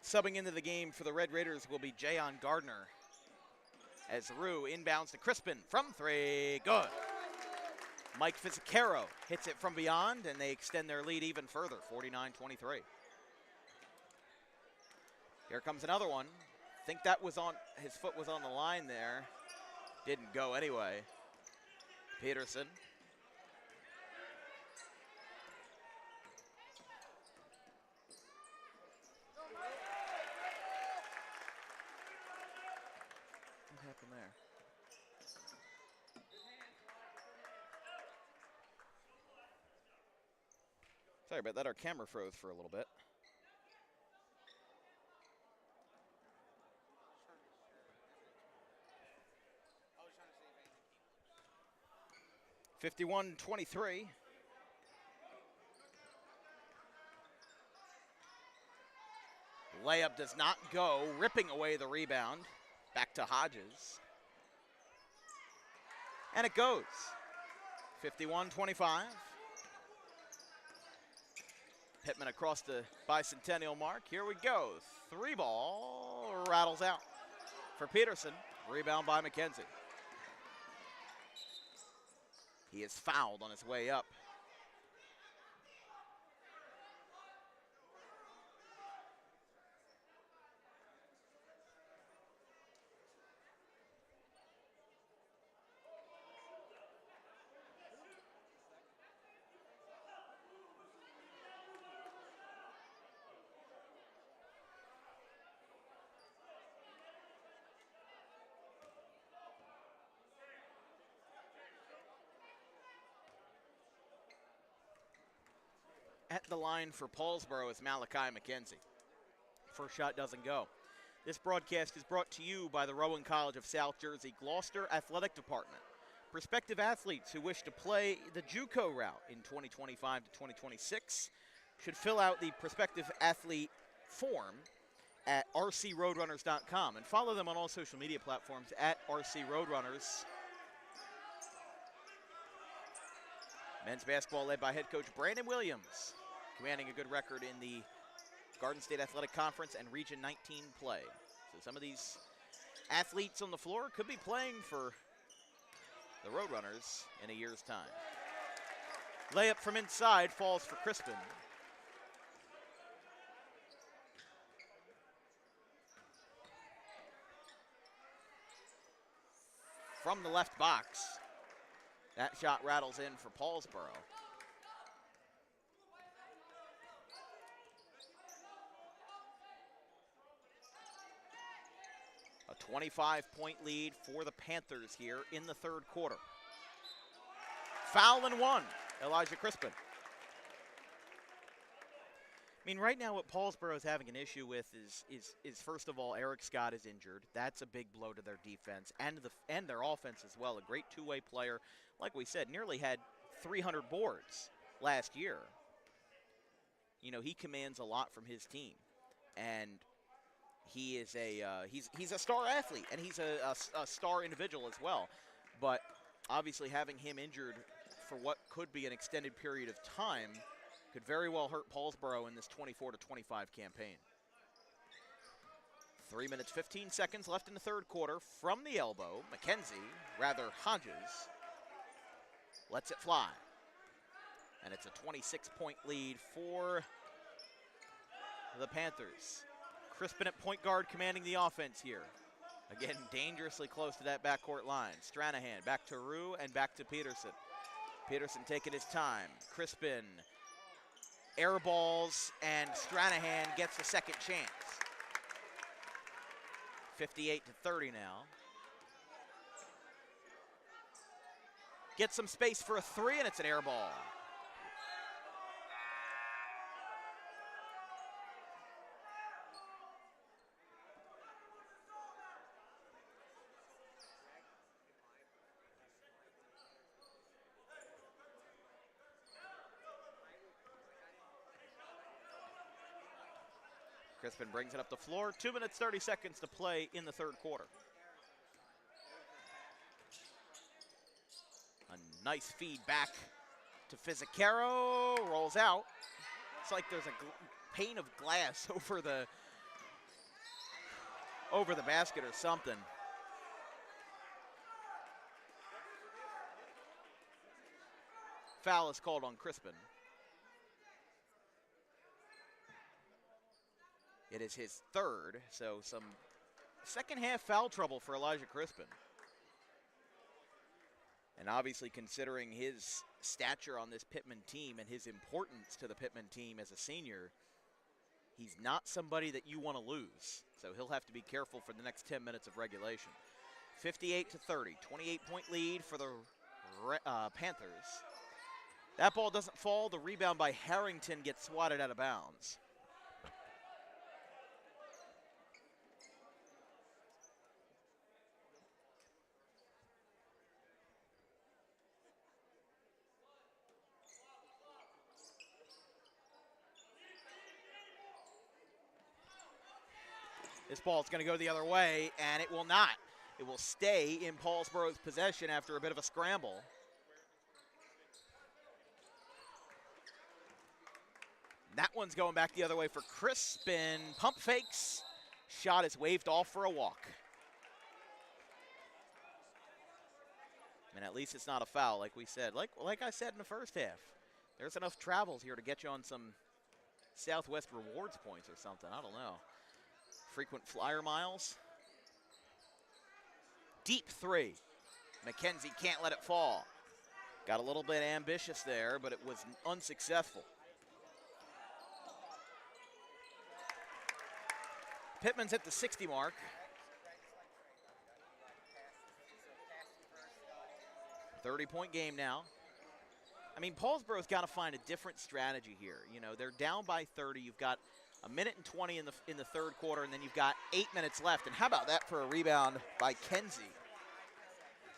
S5: Subbing into the game for the Red Raiders will be Jayon Gardner. As Rue inbounds to Crispin from 3. Good. Mike Fizzacaro hits it from beyond, and they extend their lead even further, 49-23. Here comes another one. Think that was on, his foot was on the line there. Didn't go anyway. Peterson. What happened there? Sorry about that, our camera froze for a little bit. (51-23). Layup does not go, ripping away the rebound. Back to Hodges. And it goes. 51-25. Pitman across the bicentennial mark. Here we go. 3 ball, rattles out for Peterson. Rebound by McKenzie. He is fouled on his way up. At the line for Paulsboro is Malachi McKenzie. First shot doesn't go. This broadcast is brought to you by the Rowan College of South Jersey Gloucester Athletic Department. Prospective athletes who wish to play the JUCO route in 2025 to 2026 should fill out the prospective athlete form at rcroadrunners.com and follow them on all social media platforms at rcroadrunners. Men's basketball led by head coach Brandon Williams, commanding a good record in the Garden State Athletic Conference and Region 19 play. So some of these athletes on the floor could be playing for the Roadrunners in a year's time. Layup from inside falls for Crispin. From the left box, that shot rattles in for Paulsboro. A 25-point lead for the Panthers here in the third quarter. Foul and 1, Elijah Crispin. I mean, right now what Paulsboro is having an issue with is first of all, Eric Scott is injured. That's a big blow to their defense and their offense as well. A great two-way player. Like we said, nearly had 300 boards last year. You know, he commands a lot from his team. And he is he's a star athlete, and he's a star individual as well. But obviously having him injured for what could be an extended period of time could very well hurt Paulsboro in this 24-25 campaign. 3 minutes, 15 seconds left in the third quarter. From the elbow, Hodges lets it fly. And it's a 26-point lead for the Panthers. Crispin at point guard commanding the offense here. Again, dangerously close to that backcourt line. Stranahan back to Rue and back to Peterson. Peterson taking his time. Crispin air balls, and Stranahan gets a second chance. 58-30 now. Gets some space for a three, and it's an air ball. Crispin brings it up the floor. 2 minutes, 30 seconds to play in the third quarter. A nice feed back to Fizzacaro. Rolls out. It's like there's a pane of glass over the basket or something. Foul is called on Crispin. It is his third, so some second half foul trouble for Elijah Crispin. And obviously considering his stature on this Pitman team and his importance to the Pitman team as a senior, he's not somebody that you want to lose. So he'll have to be careful for the next 10 minutes of regulation. 58-30, 28-point lead for the Panthers. That ball doesn't fall. The rebound by Harrington gets swatted out of bounds. This ball is going to go the other way, and it will not. It will stay in Paulsboro's possession after a bit of a scramble. That one's going back the other way for Crispin. Pump fakes. Shot is waved off for a walk. And at least it's not a foul, like we said. Like I said in the first half, there's enough travels here to get you on some Southwest rewards points or something. I don't know. Frequent flyer miles. Deep three. McKenzie can't let it fall. Got a little bit ambitious there, but it was unsuccessful. Pitman's at the 60 mark. .30-point game now. I mean, Paulsboro's got to find a different strategy here. You know, they're down by 30. You've got a minute and 20 in the third quarter, and then you've got 8 minutes left. And how about that for a rebound by Kenzie?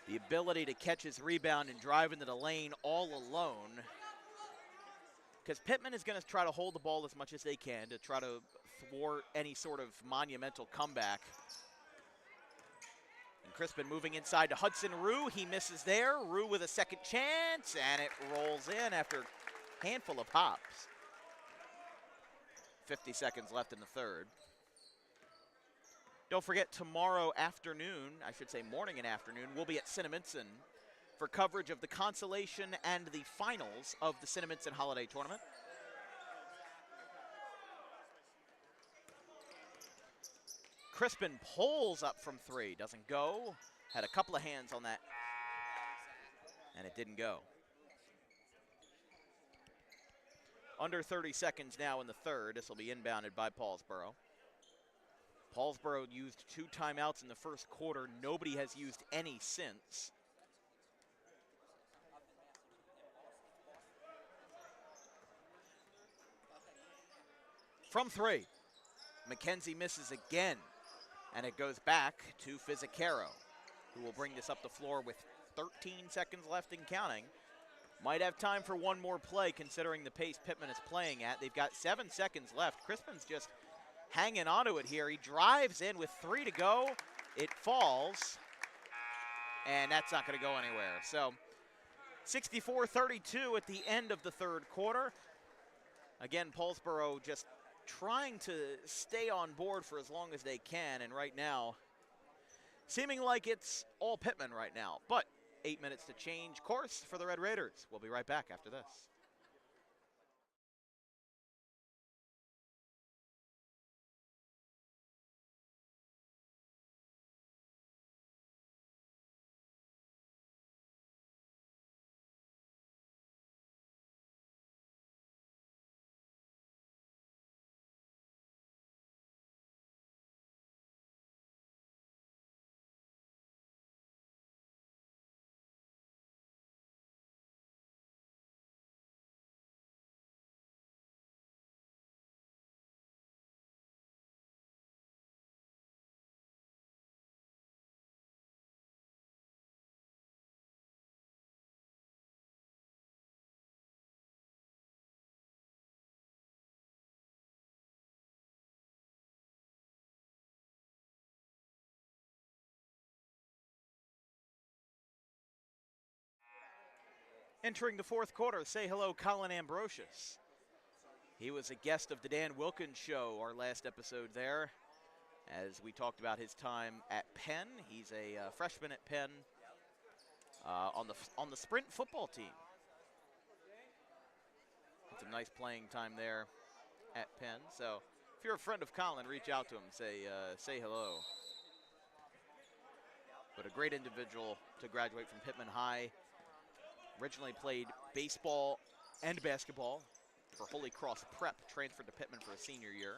S5: The ability to catch his rebound and drive into the lane all alone. Because Pitman is going to try to hold the ball as much as they can to try to thwart any sort of monumental comeback. And Crispin moving inside to Hudson Rue. He misses there. Rue with a second chance, and it rolls in after a handful of hops. 50 seconds left in the third. Don't forget, tomorrow afternoon, I should say morning and afternoon, we'll be at Cinnaminson for coverage of the consolation and the finals of the Cinnaminson Holiday Tournament. Crispin pulls up from three, doesn't go. Had a couple of hands on that, and it didn't go. Under 30 seconds now in the third. This will be inbounded by Paulsboro. Paulsboro used 2 timeouts in the first quarter. Nobody has used any since. From three, McKenzie misses again, and it goes back to Fizzacaro, who will bring this up the floor with 13 seconds left and counting. Might have time for one more play considering the pace Pitman is playing at. They've got 7 seconds left. Crispin's just hanging onto it here. He drives in with 3 to go. It falls, and that's not going to go anywhere. So 64-32 at the end of the third quarter. Again, Paulsboro just trying to stay on board for as long as they can, and right now, seeming like it's all Pitman right now. But 8 minutes to change course for the Red Raiders. We'll be right back after this. Entering the fourth quarter, say hello, Colin Ambrosius. He was a guest of the Dan Wilkins Show, our last episode there, as we talked about his time at Penn. He's a freshman at Penn on the sprint football team. Some nice playing time there at Penn. So if you're a friend of Colin, reach out to him, say hello. But a great individual to graduate from Pitman High. Originally played baseball and basketball for Holy Cross Prep, transferred to Pitman for a senior year.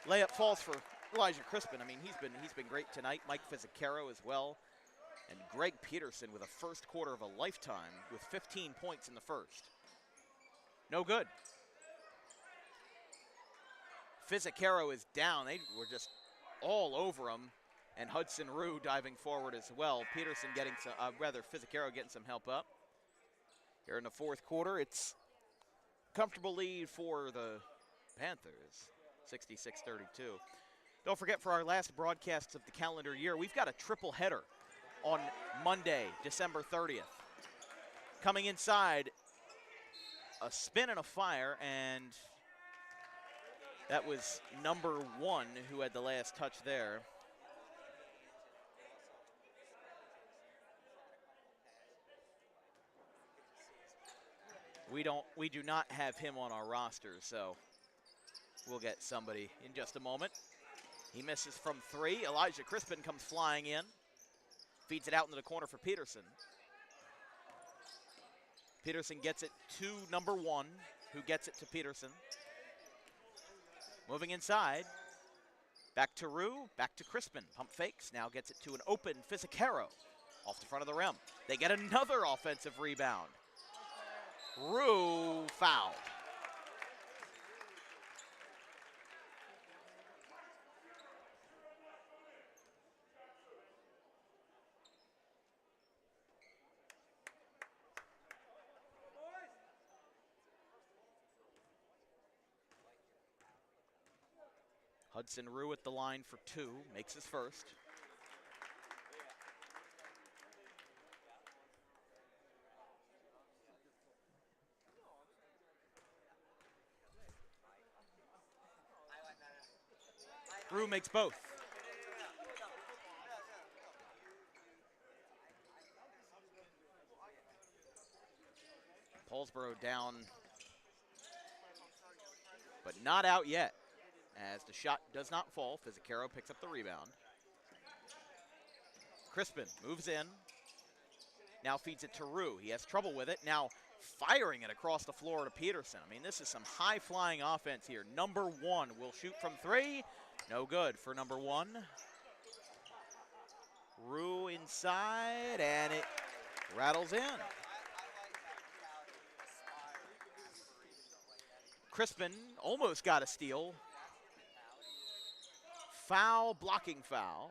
S5: Layup falls for Elijah Crispin. I mean, he's been great tonight. Mike Fizzacaro as well. And Greg Peterson with a first quarter of a lifetime with 15 points in the first. No good. Fizzacaro is down. They were just all over him. And Hudson Rue diving forward as well. Peterson getting some, Fizzacaro getting some help up. Here in the fourth quarter, it's a comfortable lead for the Panthers, 66-32. Don't forget, for our last broadcasts of the calendar year, we've got a triple header on Monday, December 30th. Coming inside a spin and a fire, and that was number 1 who had the last touch there. We do not have him on our roster, so we'll get somebody in just a moment. He misses from 3. Elijah Crispin comes flying in. Feeds it out into the corner for Peterson. Peterson gets it to number 1, who gets it to Peterson. Moving inside. Back to Rue, back to Crispin. Pump fakes, now gets it to an open Fisicaro off the front of the rim. They get another offensive rebound. Rue fouled. Hudson Rue at the line for 2, makes his first. Rue makes both. Paulsboro down, but not out yet, as the shot does not fall. Fisicaro picks up the rebound. Crispin moves in, now feeds it to Rue. He has trouble with it, now firing it across the floor to Peterson. I mean, this is some high-flying offense here. Number 1 will shoot from 3. No good for number 1. Rue inside, and it rattles in. Crispin almost got a steal. Foul, blocking foul.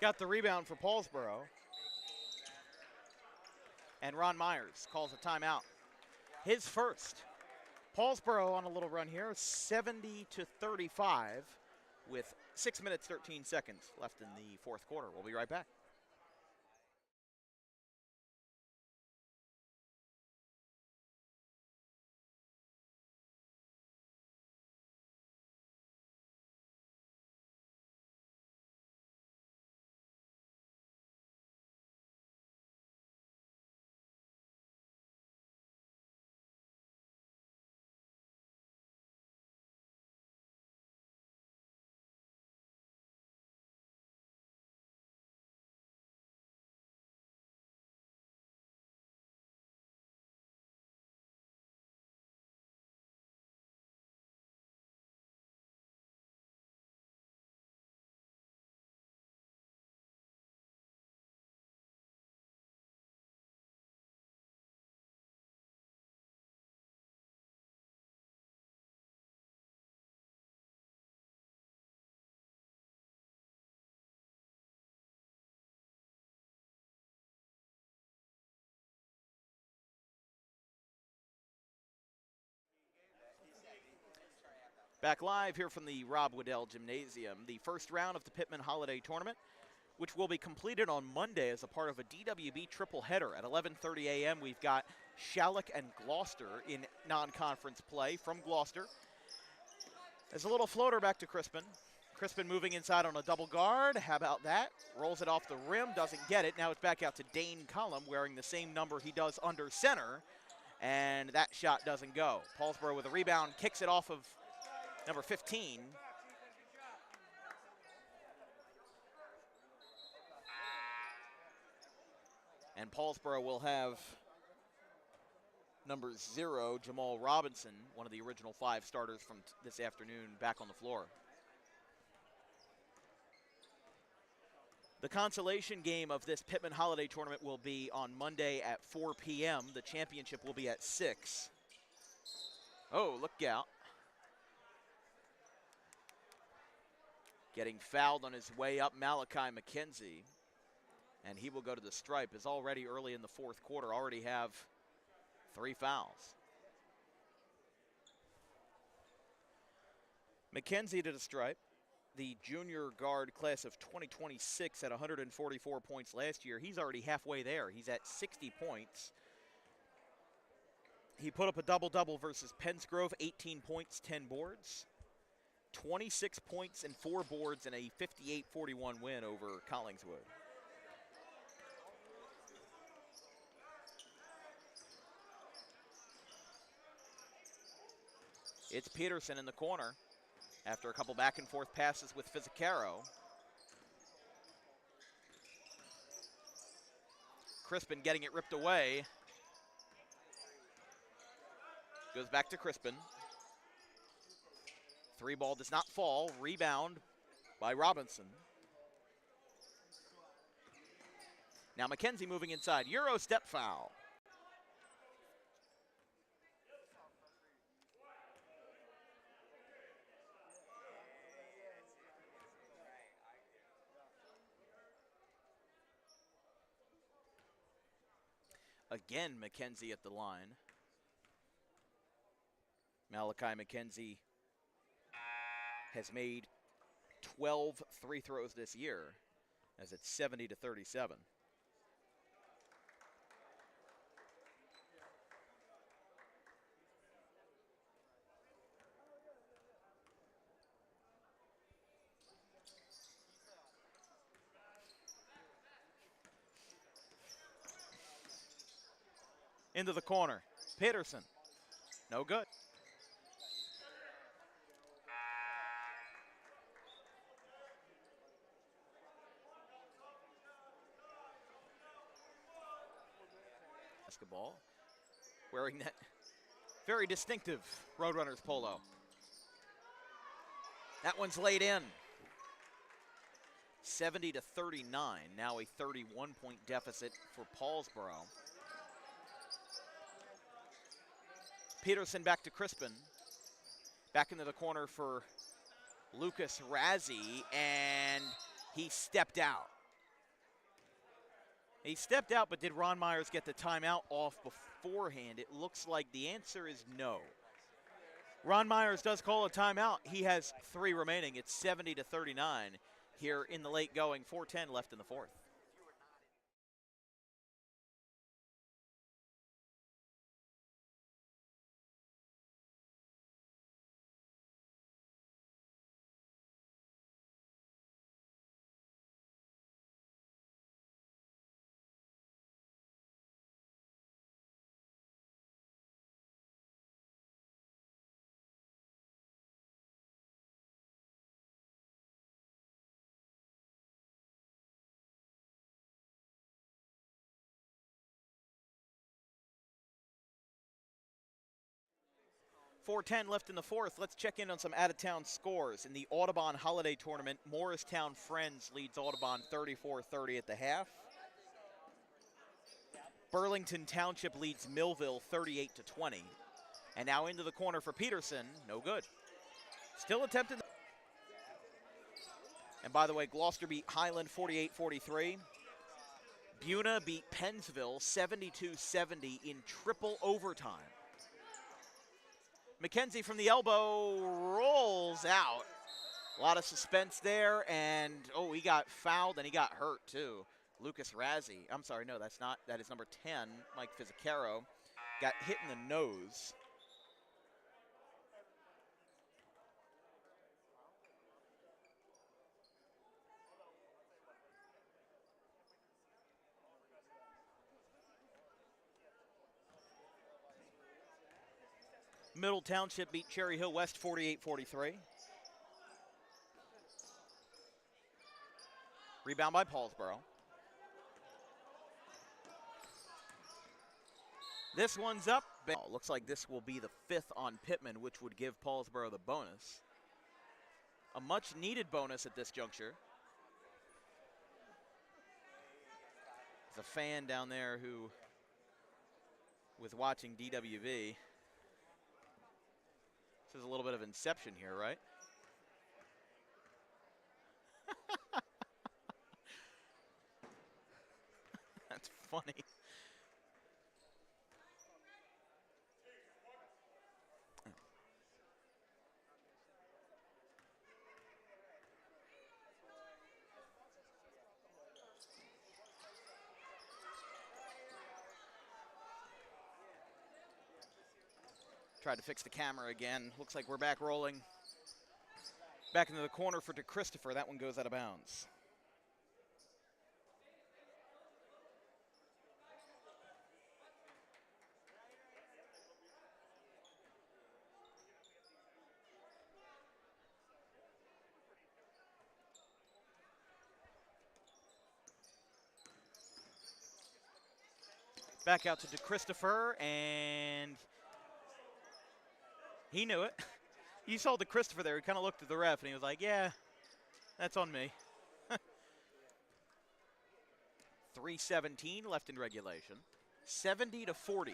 S5: Got the rebound for Paulsboro. And Ron Myers calls a timeout. His first. Paulsboro on a little run here, 70-35 with 6 minutes, 13 seconds left in the fourth quarter. We'll be right back. Back live here from the Rob Waddell Gymnasium, the first round of the Pitman Holiday Tournament, which will be completed on Monday as a part of a DWB triple header. At 11:30 a.m., we've got Shalleck and Gloucester in non-conference play from Gloucester. There's a little floater back to Crispin. Crispin moving inside on a double guard. How about that? Rolls it off the rim, doesn't get it. Now it's back out to Dane Cullum wearing the same number he does under center, and that shot doesn't go. Paulsboro with a rebound, kicks it off of number 15. And Paulsboro will have number 0, Jamal Robinson, one of the original 5 starters from this afternoon, back on the floor. The consolation game of this Pitman Holiday Tournament will be on Monday at 4 p.m. The championship will be at 6. Oh, look out. Getting fouled on his way up, Malachi McKenzie. And he will go to the stripe. Is already early in the fourth quarter, already have 3 fouls. McKenzie to the stripe. The junior guard class of 2026 at 144 points last year. He's already halfway there. He's at 60 points. He put up a double-double versus Pensgrove, 18 points, 10 boards. 26 points and 4 boards in a 58-41 win over Collingswood. It's Peterson in the corner. After a couple back and forth passes with Fizzicaro. Crispin getting it ripped away. Goes back to Crispin. 3 ball does not fall. Rebound by Robinson. Now McKenzie moving inside. Euro step foul. Again, McKenzie at the line. Malachi McKenzie has made 12 free throws this year, as it's 70-37. Into the corner. Peterson. No good. Basketball. Wearing that very distinctive Roadrunners polo. That one's laid in. 70-39. Now a 31-point deficit for Paulsboro. Peterson back to Crispin. Back into the corner for Lucas Razzie, and he stepped out. He stepped out, but did Ron Myers get the timeout off beforehand? It looks like the answer is no. Ron Myers does call a timeout. He has 3 remaining. It's 70-39 here in the late going. 4:10 left in the fourth. .410 left in the fourth. Let's check in on some out-of-town scores. In the Audubon Holiday Tournament, Morristown Friends leads Audubon 34-30 at the half. Burlington Township leads Millville 38-20. And now into the corner for Peterson. No good. Still attempting. And by the way, Gloucester beat Highland 48-43. Buna beat Pennsville 72-70 in triple overtime. McKenzie from the elbow rolls out. A lot of suspense there, and oh, he got fouled and he got hurt too. Lucas Razzie, I'm sorry, no, that's not, that is number 10, Mike Fizzicaro, got hit in the nose. Middle Township beat Cherry Hill West 48-43. Rebound by Paulsboro. This one's up. Looks like this will be the 5th on Pitman, which would give Paulsboro the bonus. A much needed bonus at this juncture. There's a fan down there who was watching DWV. This is a little bit of inception here, right? That's funny. Tried to fix the camera again. Looks like we're back rolling. Back into the corner for DeChristopher. That one goes out of bounds. Back out to DeChristopher, and he knew it. You saw DeChristopher there. He kind of looked at the ref, and he was like, yeah, that's on me. 3:17 left in regulation. 70-40.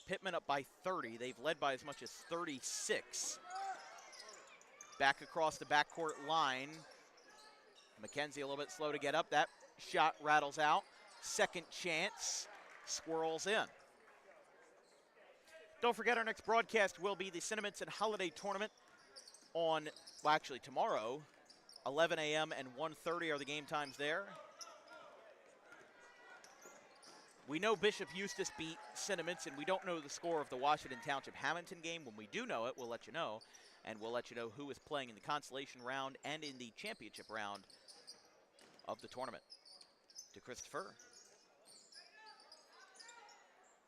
S5: Pitman up by 30. They've led by as much as 36. Back across the backcourt line. McKenzie a little bit slow to get up. That shot rattles out. Second chance. Squirrels in. Don't forget, our next broadcast will be the Sentiments and Holiday Tournament on, well, actually tomorrow, 11 a.m. and 1:30 are the game times there. We know Bishop Eustis beat Sentiments, and we don't know the score of the Washington Township Hamilton game. When we do know it, we'll let you know, and we'll let you know who is playing in the consolation round and in the championship round of the tournament. DeChristopher.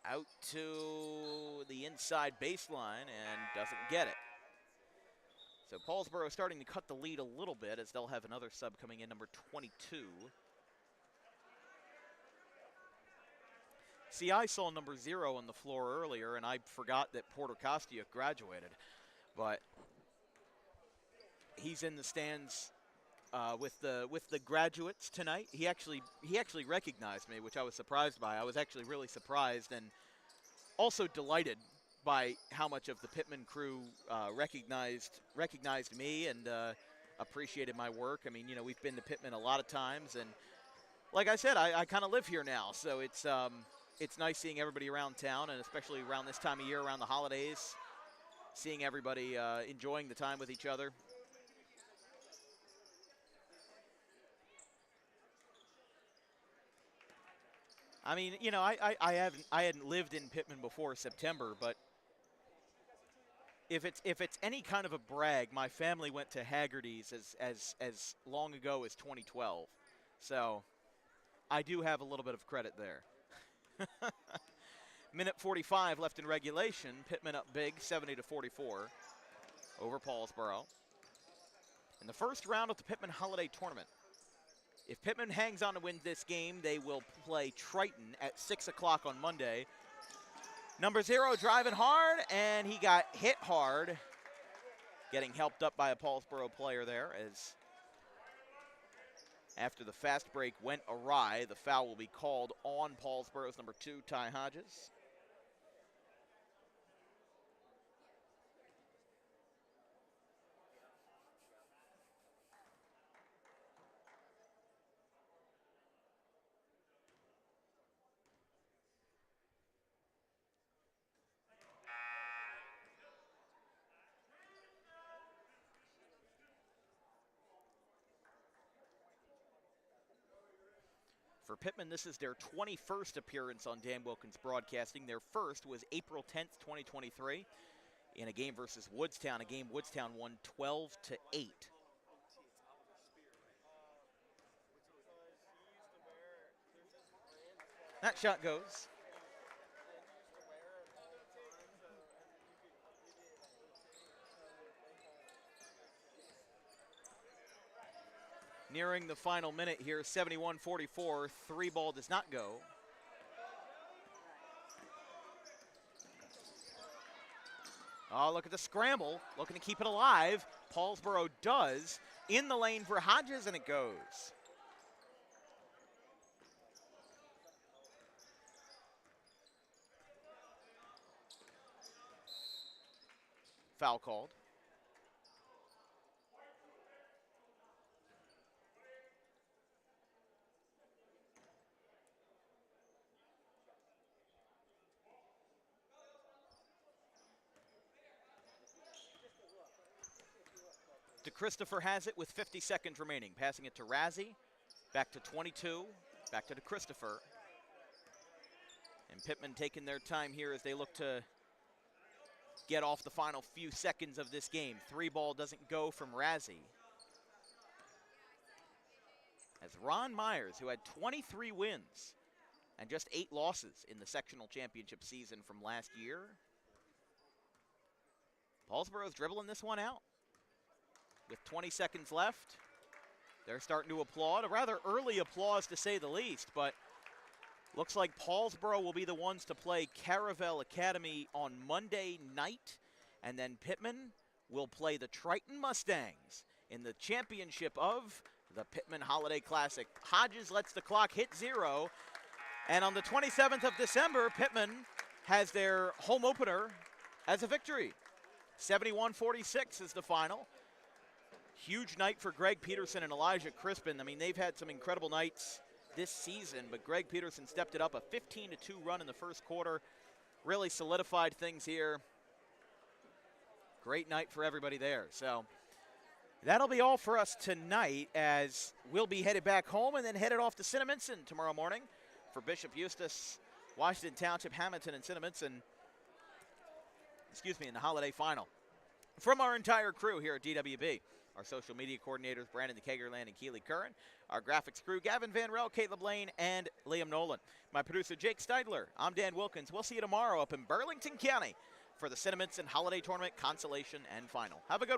S5: Out to the inside baseline and doesn't get it. So Paulsboro starting to cut the lead a little bit as they'll have another sub coming in, number 22. See, I saw number 0 on the floor earlier, and I forgot that Porter Kostyuk graduated. But he's in the stands with the graduates tonight. He actually recognized me, which I was surprised by. I was actually really surprised and also delighted by how much of the Pitman crew recognized me and appreciated my work. I mean, you know, we've been to Pitman a lot of times, and like I said, I kind of live here now, so it's nice seeing everybody around town, and especially around this time of year, around the holidays, seeing everybody enjoying the time with each other. I mean, you know, I hadn't lived in Pitman before September, but if it's any kind of a brag, my family went to Haggerty's as long ago as 2012, so I do have a little bit of credit there. Minute 45 left in regulation. Pitman up big, 70-44 over Paulsboro in the first round of the Pitman Holiday Tournament. If Pitman hangs on to win this game, they will play Triton at 6 o'clock on Monday. Number 0 driving hard, and he got hit hard, getting helped up by a Paulsboro player there as after the fast break went awry, the foul will be called on Paulsboro's number 2, Ty Hodges. For Pitman, this is their 21st appearance on Dan Wilkins Broadcasting. Their first was April 10th, 2023, in a game versus Woodstown, a game Woodstown won 12-8. That shot goes. Nearing the final minute here, 71-44, 3 ball does not go. Oh, look at the scramble, looking to keep it alive. Paulsboro does, in the lane for Hodges, and it goes. foul called. DeChristopher has it with 50 seconds remaining. Passing it to Razzie. Back to 22. Back to DeChristopher. And Pitman taking their time here as they look to get off the final few seconds of this game. 3 ball doesn't go from Razzie. As Ron Myers, who had 23 wins and just 8 losses in the sectional championship season from last year. Paulsboro's dribbling this one out. With 20 seconds left, they're starting to applaud. A rather early applause to say the least, but looks like Paulsboro will be the ones to play Caravel Academy on Monday night, and then Pitman will play the Triton Mustangs in the championship of the Pitman Holiday Classic. Hodges lets the clock hit 0, and on the 27th of December, Pitman has their home opener as a victory. 71-46 is the final. Huge night for Greg Peterson and Elijah Crispin. I mean, they've had some incredible nights this season, but Greg Peterson stepped it up, a 15-2 run in the first quarter. Really solidified things here. Great night for everybody there. So that'll be all for us tonight, as we'll be headed back home and then headed off to Cinnaminson tomorrow morning for Bishop Eustace, Washington Township, Hamilton, and Cinnaminson, in the holiday final. From our entire crew here at DWB, our social media coordinators, Brandon DeKagerland and Keely Curran. Our graphics crew, Gavin Van Rel, Caleb Lane, and Liam Nolan. My producer, Jake Steidler. I'm Dan Wilkins. We'll see you tomorrow up in Burlington County for the Cinnaminson Holiday Tournament Consolation and Final. Have a good one.